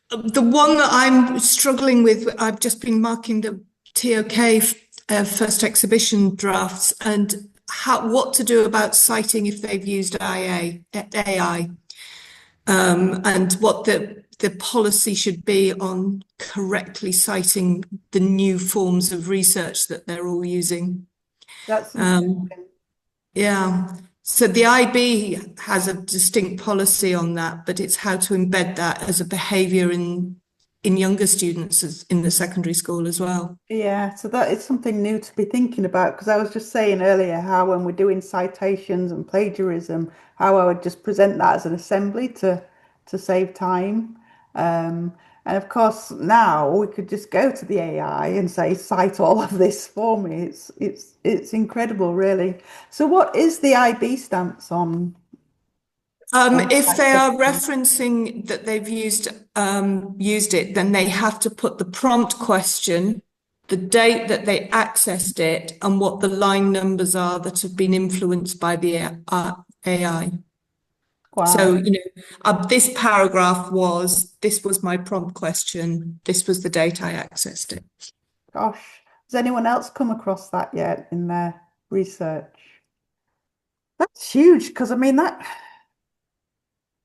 one that I'm struggling with. I've just been marking the TOK first exhibition drafts and what to do about citing if they've used AI, and what the policy should be on correctly citing the new forms of research that they're all using. That's Yeah. So the IB has a distinct policy on that, but it's how to embed that as a behaviour in younger students in the secondary school as well. Yeah, so that is something new to be thinking about because I was just saying earlier how when we're doing citations and plagiarism, how I would just present that as an assembly to save time. And of course now we could just go to the AI and say cite all of this for me. It's incredible, really. So what is the IB stance on If they are referencing that they've used it, then they have to put the prompt question, the date that they accessed it, and what the line numbers are that have been influenced by the AI. Wow. So, this paragraph this was my prompt question, this was the date I accessed it. Gosh, has anyone else come across that yet in their research? That's huge because I mean that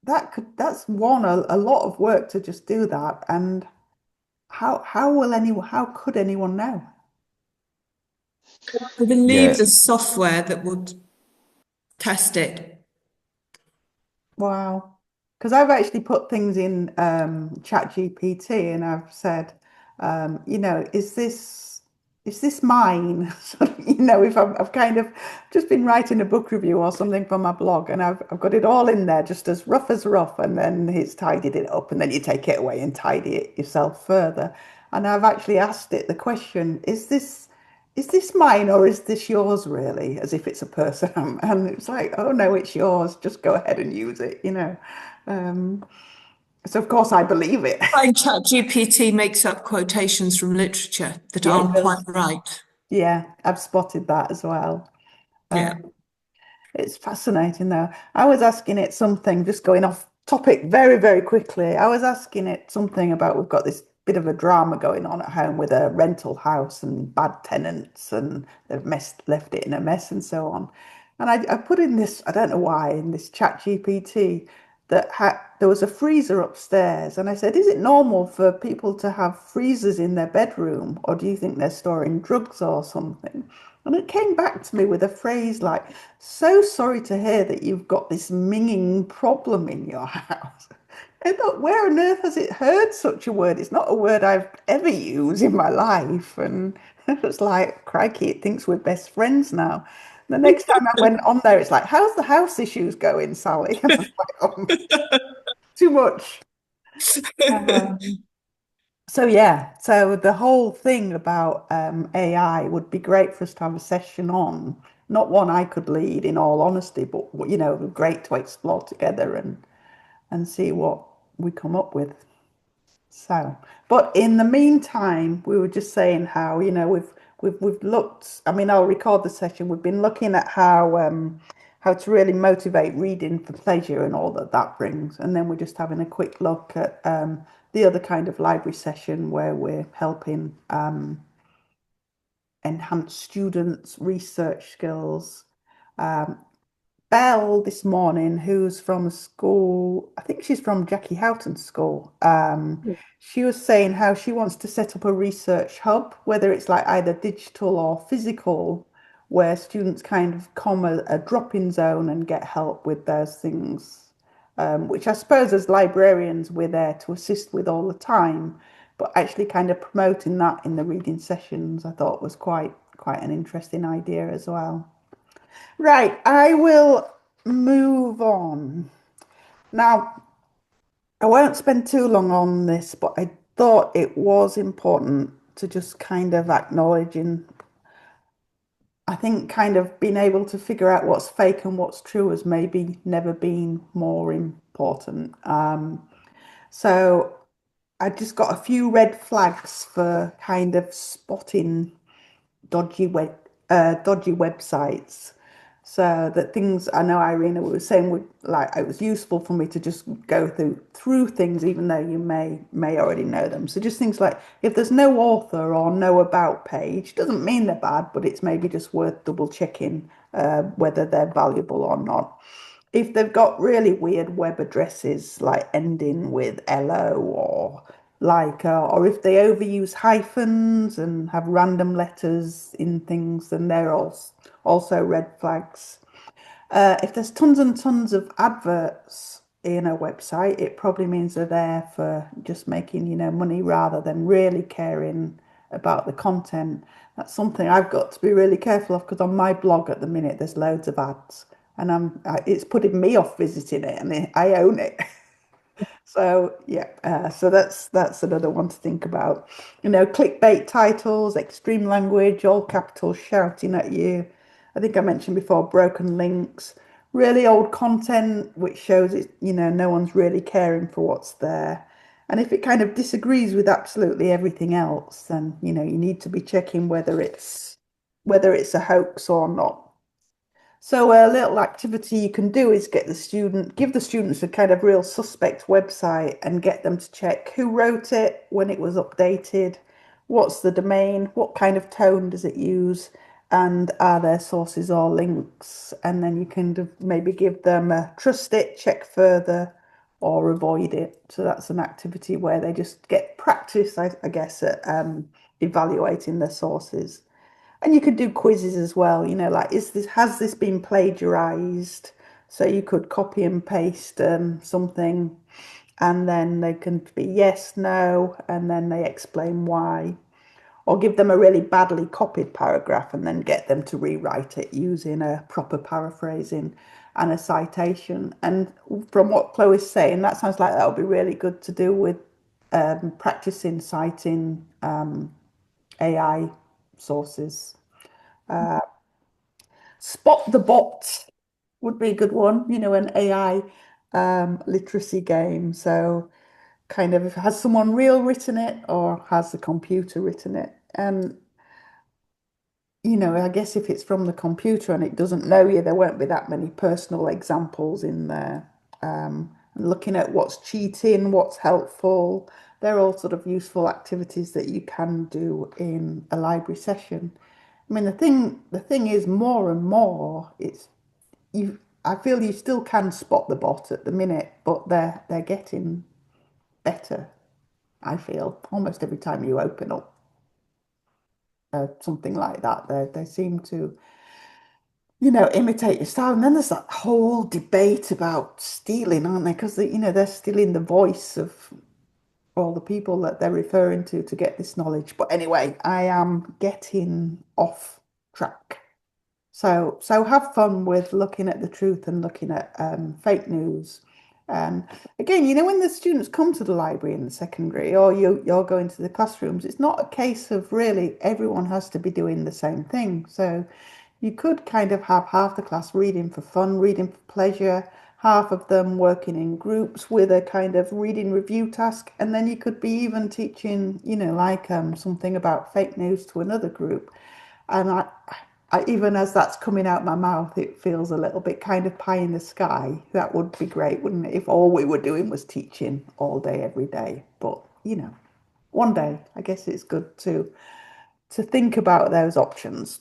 that's a lot of work to just do that. And how could anyone know? I believe Yeah, the software that would test it. Wow. Because I've actually put things in ChatGPT and I've said, is this mine? So, if I've kind of just been writing a book review or something for my blog and I've got it all in there just as rough, and then it's tidied it up, and then you take it away and tidy it yourself further. And I've actually asked it the question, is this mine or is this yours really? As if it's a person. And it's like, oh no, it's yours. Just go ahead and use it. Um, so of course I believe it. Find ChatGPT makes up quotations from literature that Yeah, it aren't quite does. right. Yeah, I've spotted that as well. Yeah. It's fascinating though. I was asking it something, just going off topic very, very quickly. I was asking it something about we've got this bit of a drama going on at home with a rental house and bad tenants, and they've left it in a mess and so on. And I put in this, I don't know why, in this chat GPT that there was a freezer upstairs. And I said, is it normal for people to have freezers in their bedroom, or do you think they're storing drugs or something? And it came back to me with a phrase like, so sorry to hear that you've got this minging problem in your house. I thought, where on earth has it heard such a word? It's not a word I've ever used in my life. And it was like, crikey, it thinks we're best friends now. The next time I went on there, it's like, how's the house issues going, Sally? And I was like, too much. Um, so yeah, so the whole thing about AI would be great for us to have a session on. Not one I could lead, in all honesty, but great to explore together and see what we come up with. So, but in the meantime, we were just saying how, we've looked. I mean, I'll record the session. We've been looking at how to really motivate reading for pleasure and all that brings, and then we're just having a quick look at the other kind of library session where we're helping enhance students' research skills. Um, Belle this morning, who's from a school, I think she's from Jackie Houghton's school. She was saying how she wants to set up a research hub, whether it's like either digital or physical, where students kind of come a drop-in zone and get help with those things, which I suppose as librarians we're there to assist with all the time, but actually kind of promoting that in the reading sessions I thought was quite an interesting idea as well. Right, I will move on. Now, I won't spend too long on this, but I thought it was important to just kind of acknowledging, I think kind of being able to figure out what's fake and what's true has maybe never been more important. So I just got a few red flags for kind of spotting dodgy websites. So that things, I know Irina was saying, would like it was useful for me to just go through things even though you may already know them. So just things like if there's no author or no about page, doesn't mean they're bad, but it's maybe just worth double checking whether they're valuable or not. If they've got really weird web addresses like ending with LO or or if they overuse hyphens and have random letters in things, then they're also red flags. If there's tons and tons of adverts in a website, it probably means they're there for just making, money rather than really caring about the content. That's something I've got to be really careful of because on my blog at the minute there's loads of ads, and it's putting me off visiting it, and I own it. So yeah, so that's another one to think about. Clickbait titles, extreme language, all capitals shouting at you. I think I mentioned before broken links, really old content which shows it, no one's really caring for what's there. And if it kind of disagrees with absolutely everything else, then you need to be checking whether it's a hoax or not. So a little activity you can do is give the students a kind of real suspect website and get them to check who wrote it, when it was updated, what's the domain, what kind of tone does it use, and are there sources or links? And then you can maybe give them a trust it, check further, or avoid it. So that's an activity where they just get practice, I guess, at evaluating their sources. And you could do quizzes as well, like has this been plagiarized? So you could copy and paste something, and then they can be yes, no, and then they explain why. Or give them a really badly copied paragraph and then get them to rewrite it using a proper paraphrasing and a citation. And from what Chloe's saying, that sounds like that would be really good to do with practicing citing AI sources. Spot the bot would be a good one, an AI literacy game. So kind of has someone real written it or has the computer written it? And I guess if it's from the computer and it doesn't know you, there won't be that many personal examples in there. Looking at what's cheating, what's helpful, they're all sort of useful activities that you can do in a library session. I mean, the thing is more and more, I feel you still can spot the bot at the minute, but they're getting better, I feel, almost every time you open up something like that. They seem to imitate your style. And then there's that whole debate about stealing, aren't they? Because they're stealing the voice of all the people that they're referring to get this knowledge. But anyway, I am getting off track. So have fun with looking at the truth and looking at fake news. And again, when the students come to the library in the secondary or you're going to the classrooms, it's not a case of really everyone has to be doing the same thing. So you could kind of have half the class reading for fun, reading for pleasure, half of them working in groups with a kind of reading review task, and then you could be even teaching, like something about fake news to another group. And even as that's coming out my mouth, it feels a little bit kind of pie in the sky. That would be great, wouldn't it, if all we were doing was teaching all day, every day. But, one day, I guess it's good to think about those options.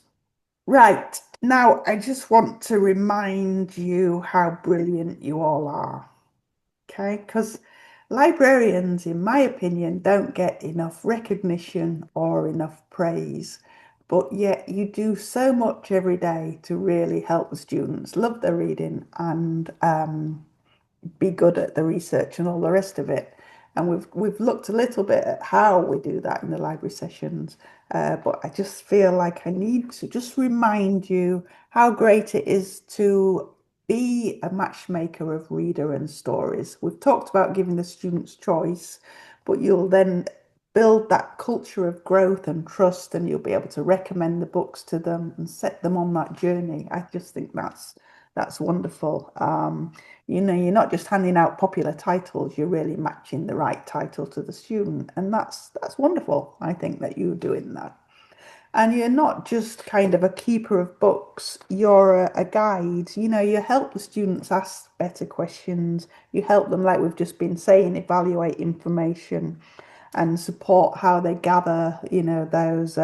Right. Now, I just want to remind you how brilliant you all are. Okay? Because librarians, in my opinion, don't get enough recognition or enough praise. But yet you do so much every day to really help the students love their reading and be good at the research and all the rest of it. And we've looked a little bit at how we do that in the library sessions, but I just feel like I need to just remind you how great it is to be a matchmaker of reader and stories. We've talked about giving the students choice, but you'll then build that culture of growth and trust, and you'll be able to recommend the books to them and set them on that journey. I just think that's wonderful. You're not just handing out popular titles, you're really matching the right title to the student. And that's wonderful. I think that you're doing that. And you're not just kind of a keeper of books, you're a guide. You help the students ask better questions. You help them, like we've just been saying, evaluate information and support how they gather, those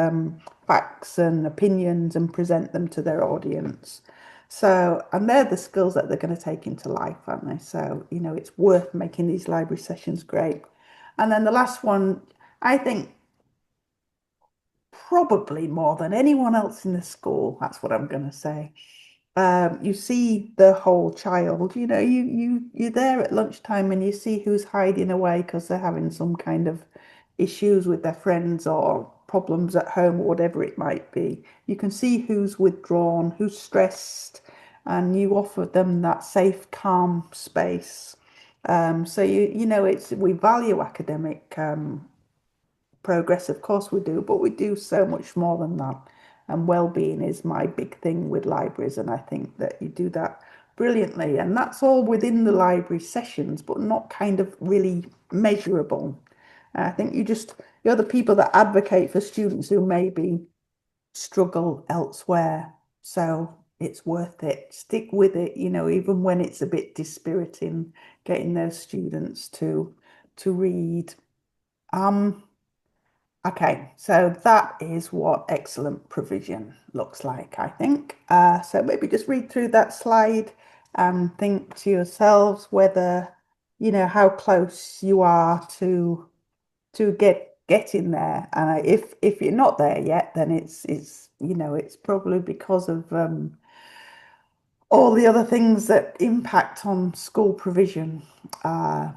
facts and opinions and present them to their audience. So, and they're the skills that they're going to take into life, aren't they? So, it's worth making these library sessions great. And then the last one, I think probably more than anyone else in the school, that's what I'm going to say. You see the whole child, you're there at lunchtime and you see who's hiding away because they're having some kind of issues with their friends or problems at home or whatever it might be. You can see who's withdrawn, who's stressed, and you offer them that safe, calm space. So we value academic progress, of course we do, but we do so much more than that. And well-being is my big thing with libraries, and I think that you do that brilliantly. And that's all within the library sessions, but not kind of really measurable. And I think you're the people that advocate for students who maybe struggle elsewhere. So it's worth it. Stick with it, even when it's a bit dispiriting, getting those students to read. Okay, so that is what excellent provision looks like, I think. So maybe just read through that slide and think to yourselves whether, how close you are to getting there. And if you're not there yet, then it's probably because of all the other things that impact on school provision. Uh,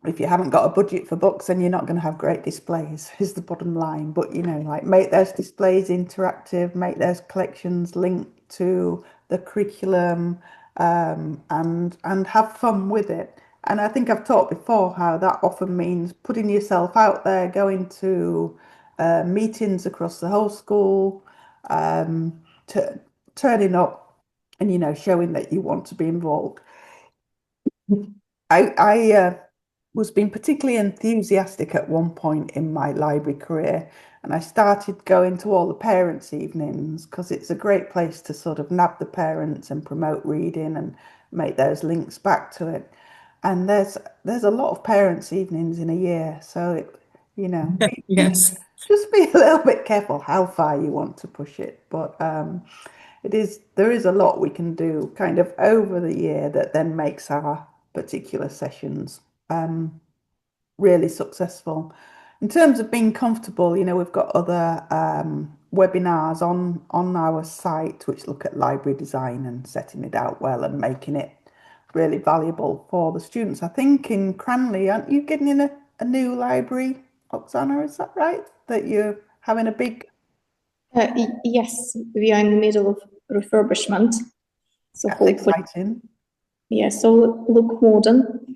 if you haven't got a budget for books, then you're not going to have great displays, is the bottom line. But, like make those displays interactive, make those collections linked to the curriculum, and have fun with it. And I think I've talked before how that often means putting yourself out there, going to meetings across the whole school, to turning up and, showing that you want to be involved. I was being particularly enthusiastic at one point in my library career, and I started going to all the parents' evenings because it's a great place to sort of nab the parents and promote reading and make those links back to it. And there's a lot of parents' evenings in a year, so Yes. just be a little bit careful how far you want to push it. But there is a lot we can do kind of over the year that then makes our particular sessions really successful. In terms of being comfortable, we've got other webinars on our site which look at library design and setting it out well and making it really valuable for the students. I think in Cranley, aren't you getting in a new library, Oksana? Is that right? That you're having a big... Yes, we are in the middle of refurbishment. So That's hopefully, exciting. yeah, so look modern.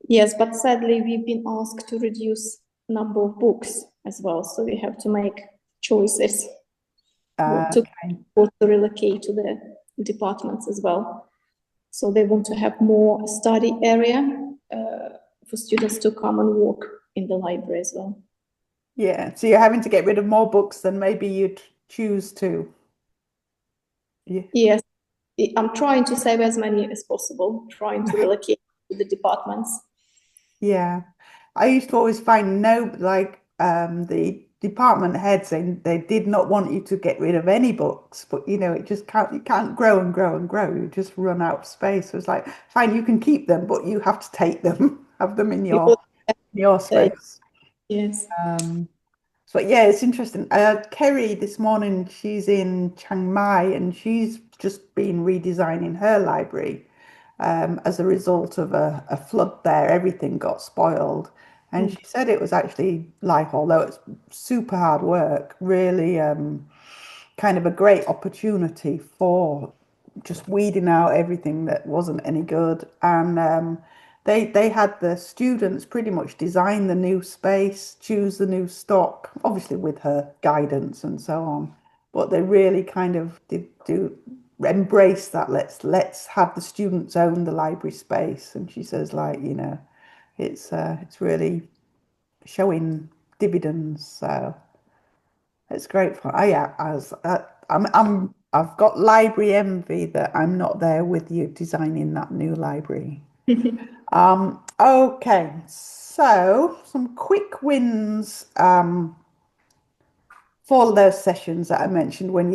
Yes, but sadly we've been asked to reduce number of books as well. So we have to make choices to relocate to the departments as well. So they want to have more study area for students to come and work in the library as well. Yeah, so you're having to get rid of more books than maybe you'd choose to. Yeah. Yes, I'm trying to save as many as possible, trying to relocate to the departments. Yeah, I used to always find the department heads saying they did not want you to get rid of any books, but it just you can't grow and grow and grow. You just run out of space. So it's like, fine, you can keep them, but you have to take them, have them in your space. Yes. So yeah, it's interesting. Kerry this morning, she's in Chiang Mai and she's just been redesigning her library as a result of a flood there. Everything got spoiled. And she said it was actually like, although it's super hard work, really kind of a great opportunity for just weeding out everything that wasn't any good. And they had the students pretty much design the new space, choose the new stock, obviously with her guidance and so on. But they really kind of did do embrace that. Let's have the students own the library space. And she says, it's really showing dividends. So it's great fun. Yeah, I've got library envy that I'm not there with you designing that new library. Okay, so some quick wins for those sessions that I mentioned when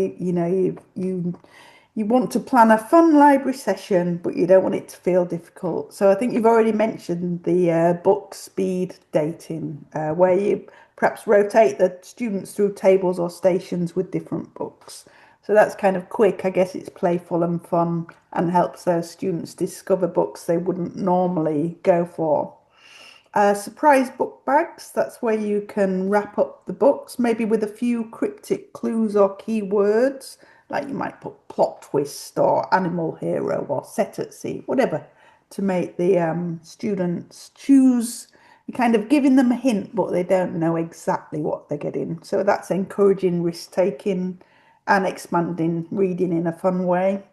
you want to plan a fun library session, but you don't want it to feel difficult. So I think you've already mentioned the book speed dating, where you perhaps rotate the students through tables or stations with different books. So that's kind of quick. I guess it's playful and fun and helps those students discover books they wouldn't normally go for. Surprise book bags, that's where you can wrap up the books, maybe with a few cryptic clues or keywords, like you might put plot twist or animal hero or set at sea, whatever, to make the students choose. You're kind of giving them a hint, but they don't know exactly what they're getting. So that's encouraging risk taking and expanding reading in a fun way.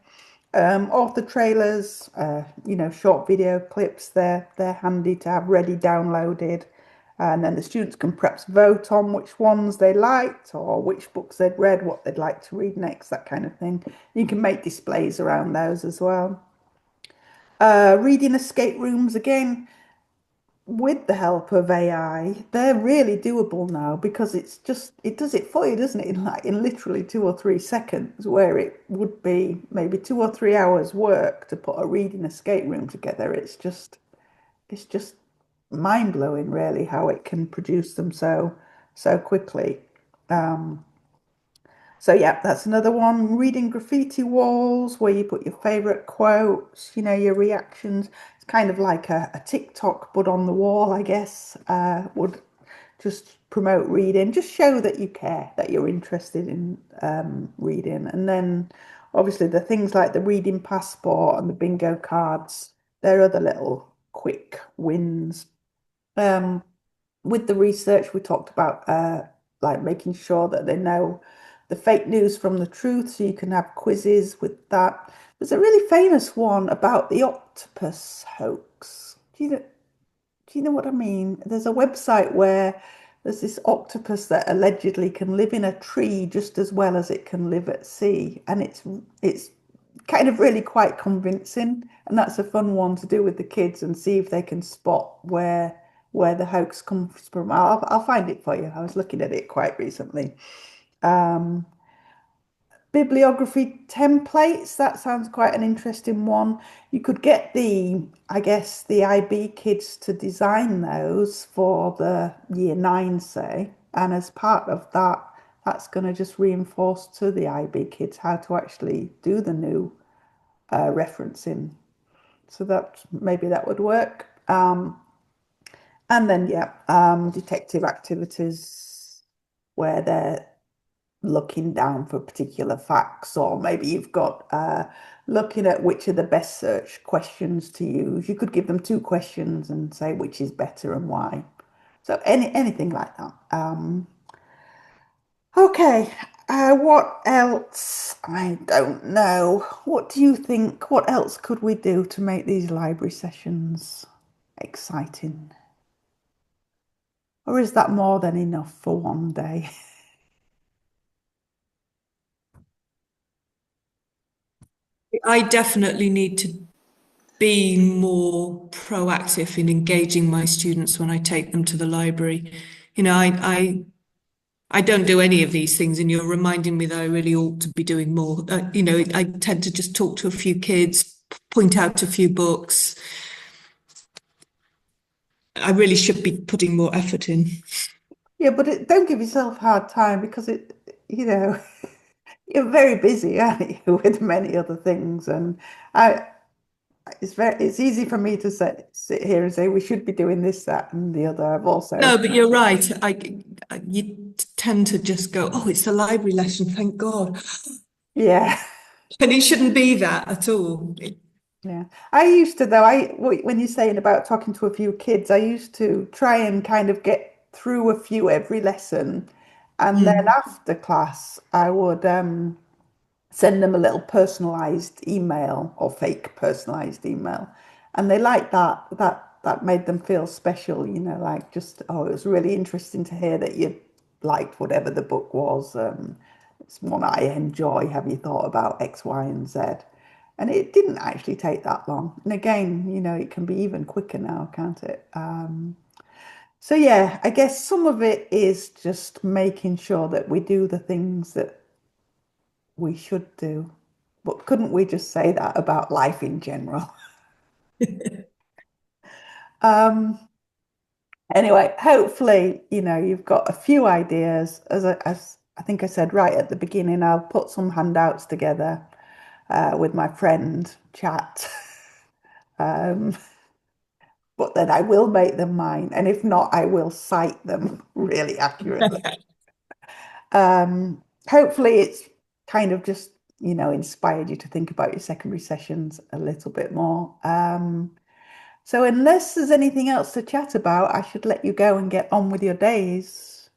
Author trailers, short video clips, they're handy to have ready downloaded. And then the students can perhaps vote on which ones they liked or which books they'd read, what they'd like to read next, that kind of thing. You can make displays around those as well. Reading escape rooms, again, with the help of AI, they're really doable now because it does it for you, doesn't it? In literally 2 or 3 seconds, where it would be maybe 2 or 3 hours work to put a reading escape room together. it's just mind-blowing, really, how it can produce them so quickly. So yeah, that's another one. Reading graffiti walls where you put your favorite quotes, your reactions. It's kind of like a TikTok, but on the wall, I guess. Would just promote reading, just show that you care, that you're interested in reading. And then obviously the things like the reading passport and the bingo cards, they're other little quick wins. With the research, we talked about like making sure that they know the fake news from the truth, so you can have quizzes with that. There's a really famous one about the octopus hoax. Do you know what I mean? There's a website where there's this octopus that allegedly can live in a tree just as well as it can live at sea, and it's kind of really quite convincing, and that's a fun one to do with the kids and see if they can spot where the hoax comes from. I'll find it for you. I was looking at it quite recently. Um, Bibliography templates, that sounds quite an interesting one. You could get I guess, the IB kids to design those for the year 9, say, and as part of that, that's going to just reinforce to the IB kids how to actually do the new referencing. So that maybe that would work. And then, yeah, detective activities where they're looking down for particular facts, or maybe you've got looking at which are the best search questions to use. You could give them 2 questions and say which is better and why. So anything like that. Okay, what else? I don't know. What do you think? What else could we do to make these library sessions exciting? Or is that more than enough for one day? I definitely need to be more proactive in engaging my students when I take them to the library. I don't do any of these things, and you're reminding me that I really ought to be doing more. I tend to just talk to a few kids, point out a few books. I really should be putting more effort in. Yeah, but don't give yourself a hard time because you're very busy, aren't you, with many other things, and I, it's easy for me to sit here and say we should be doing this, that, and the other. I've also No, but you're right. You tend to just go, oh, it's a library lesson, thank God. yeah. And it shouldn't be that at all. Yeah, I used to though. When you're saying about talking to a few kids, I used to try and kind of get through a few every lesson, and then after class, I would send them a little personalized email or fake personalized email, and they liked that. That made them feel special, like just, oh, it was really interesting to hear that you liked whatever the book was. It's one I enjoy. Have you thought about X, Y, and Z? And it didn't actually take that long. And again, it can be even quicker now, can't it? So yeah, I guess some of it is just making sure that we do the things that we should do. But couldn't we just say that about life in general? Um, anyway, hopefully, you've got a few ideas. As I think I said right at the beginning, I'll put some handouts together with my friend chat. Um, but then I will make them mine. And if not, I will cite them really accurately. Hopefully it's kind of just, inspired you to think about your secondary sessions a little bit more. So unless there's anything else to chat about, I should let you go and get on with your days.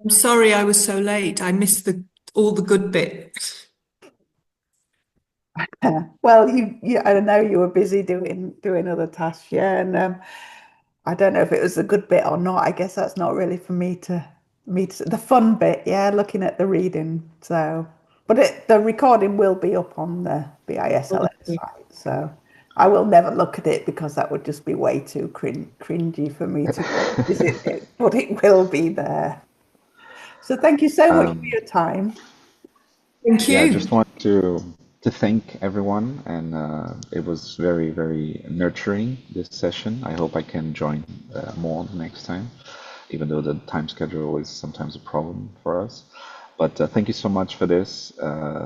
I'm sorry I was so late. I missed all the good bit. Well, I know you were busy doing other tasks, yeah, and I don't know if it was a good bit or not. I guess that's not really for me to the fun bit, yeah, looking at the reading. So, but the recording will be up on the BISLN site, so I will never look at it because that would just be way too cringy for me to visit it. But it will be there. So thank you so much for your time. Thank Yeah, I you. just want to to thank everyone, and it was very, very nurturing, this session. I hope I can join more next time, even though the time schedule is sometimes a problem for us. But thank you so much for this.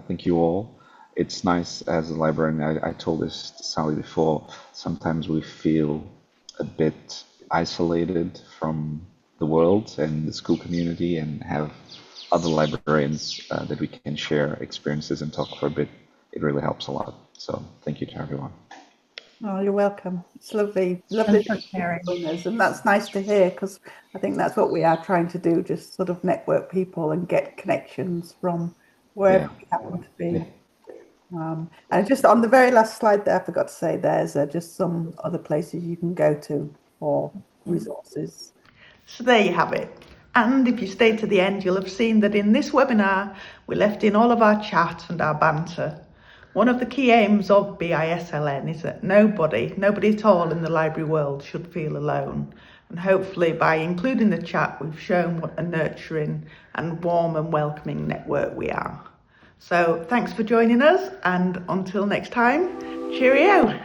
Thank you all. It's nice as a librarian, I told this to Sally before, sometimes we feel a bit isolated from the world and the school community, and have other librarians that we can share experiences and talk for a bit. It really helps a lot. So thank you to everyone. Oh, you're welcome. It's lovely Thanks for sharing. and that's nice to hear, because I think that's what we are trying to do, just sort of network people and get connections from wherever we happen to be. And just on the very last slide there, I forgot to say, there's just some other places you can go to for resources. So there you have it. And if you stayed to the end, you'll have seen that in this webinar, we left in all of our chat and our banter. One of the key aims of BISLN is that nobody at all in the library world should feel alone. And hopefully by including the chat, we've shown what a nurturing and warm and welcoming network we are. So thanks for joining us, and until next time, cheerio.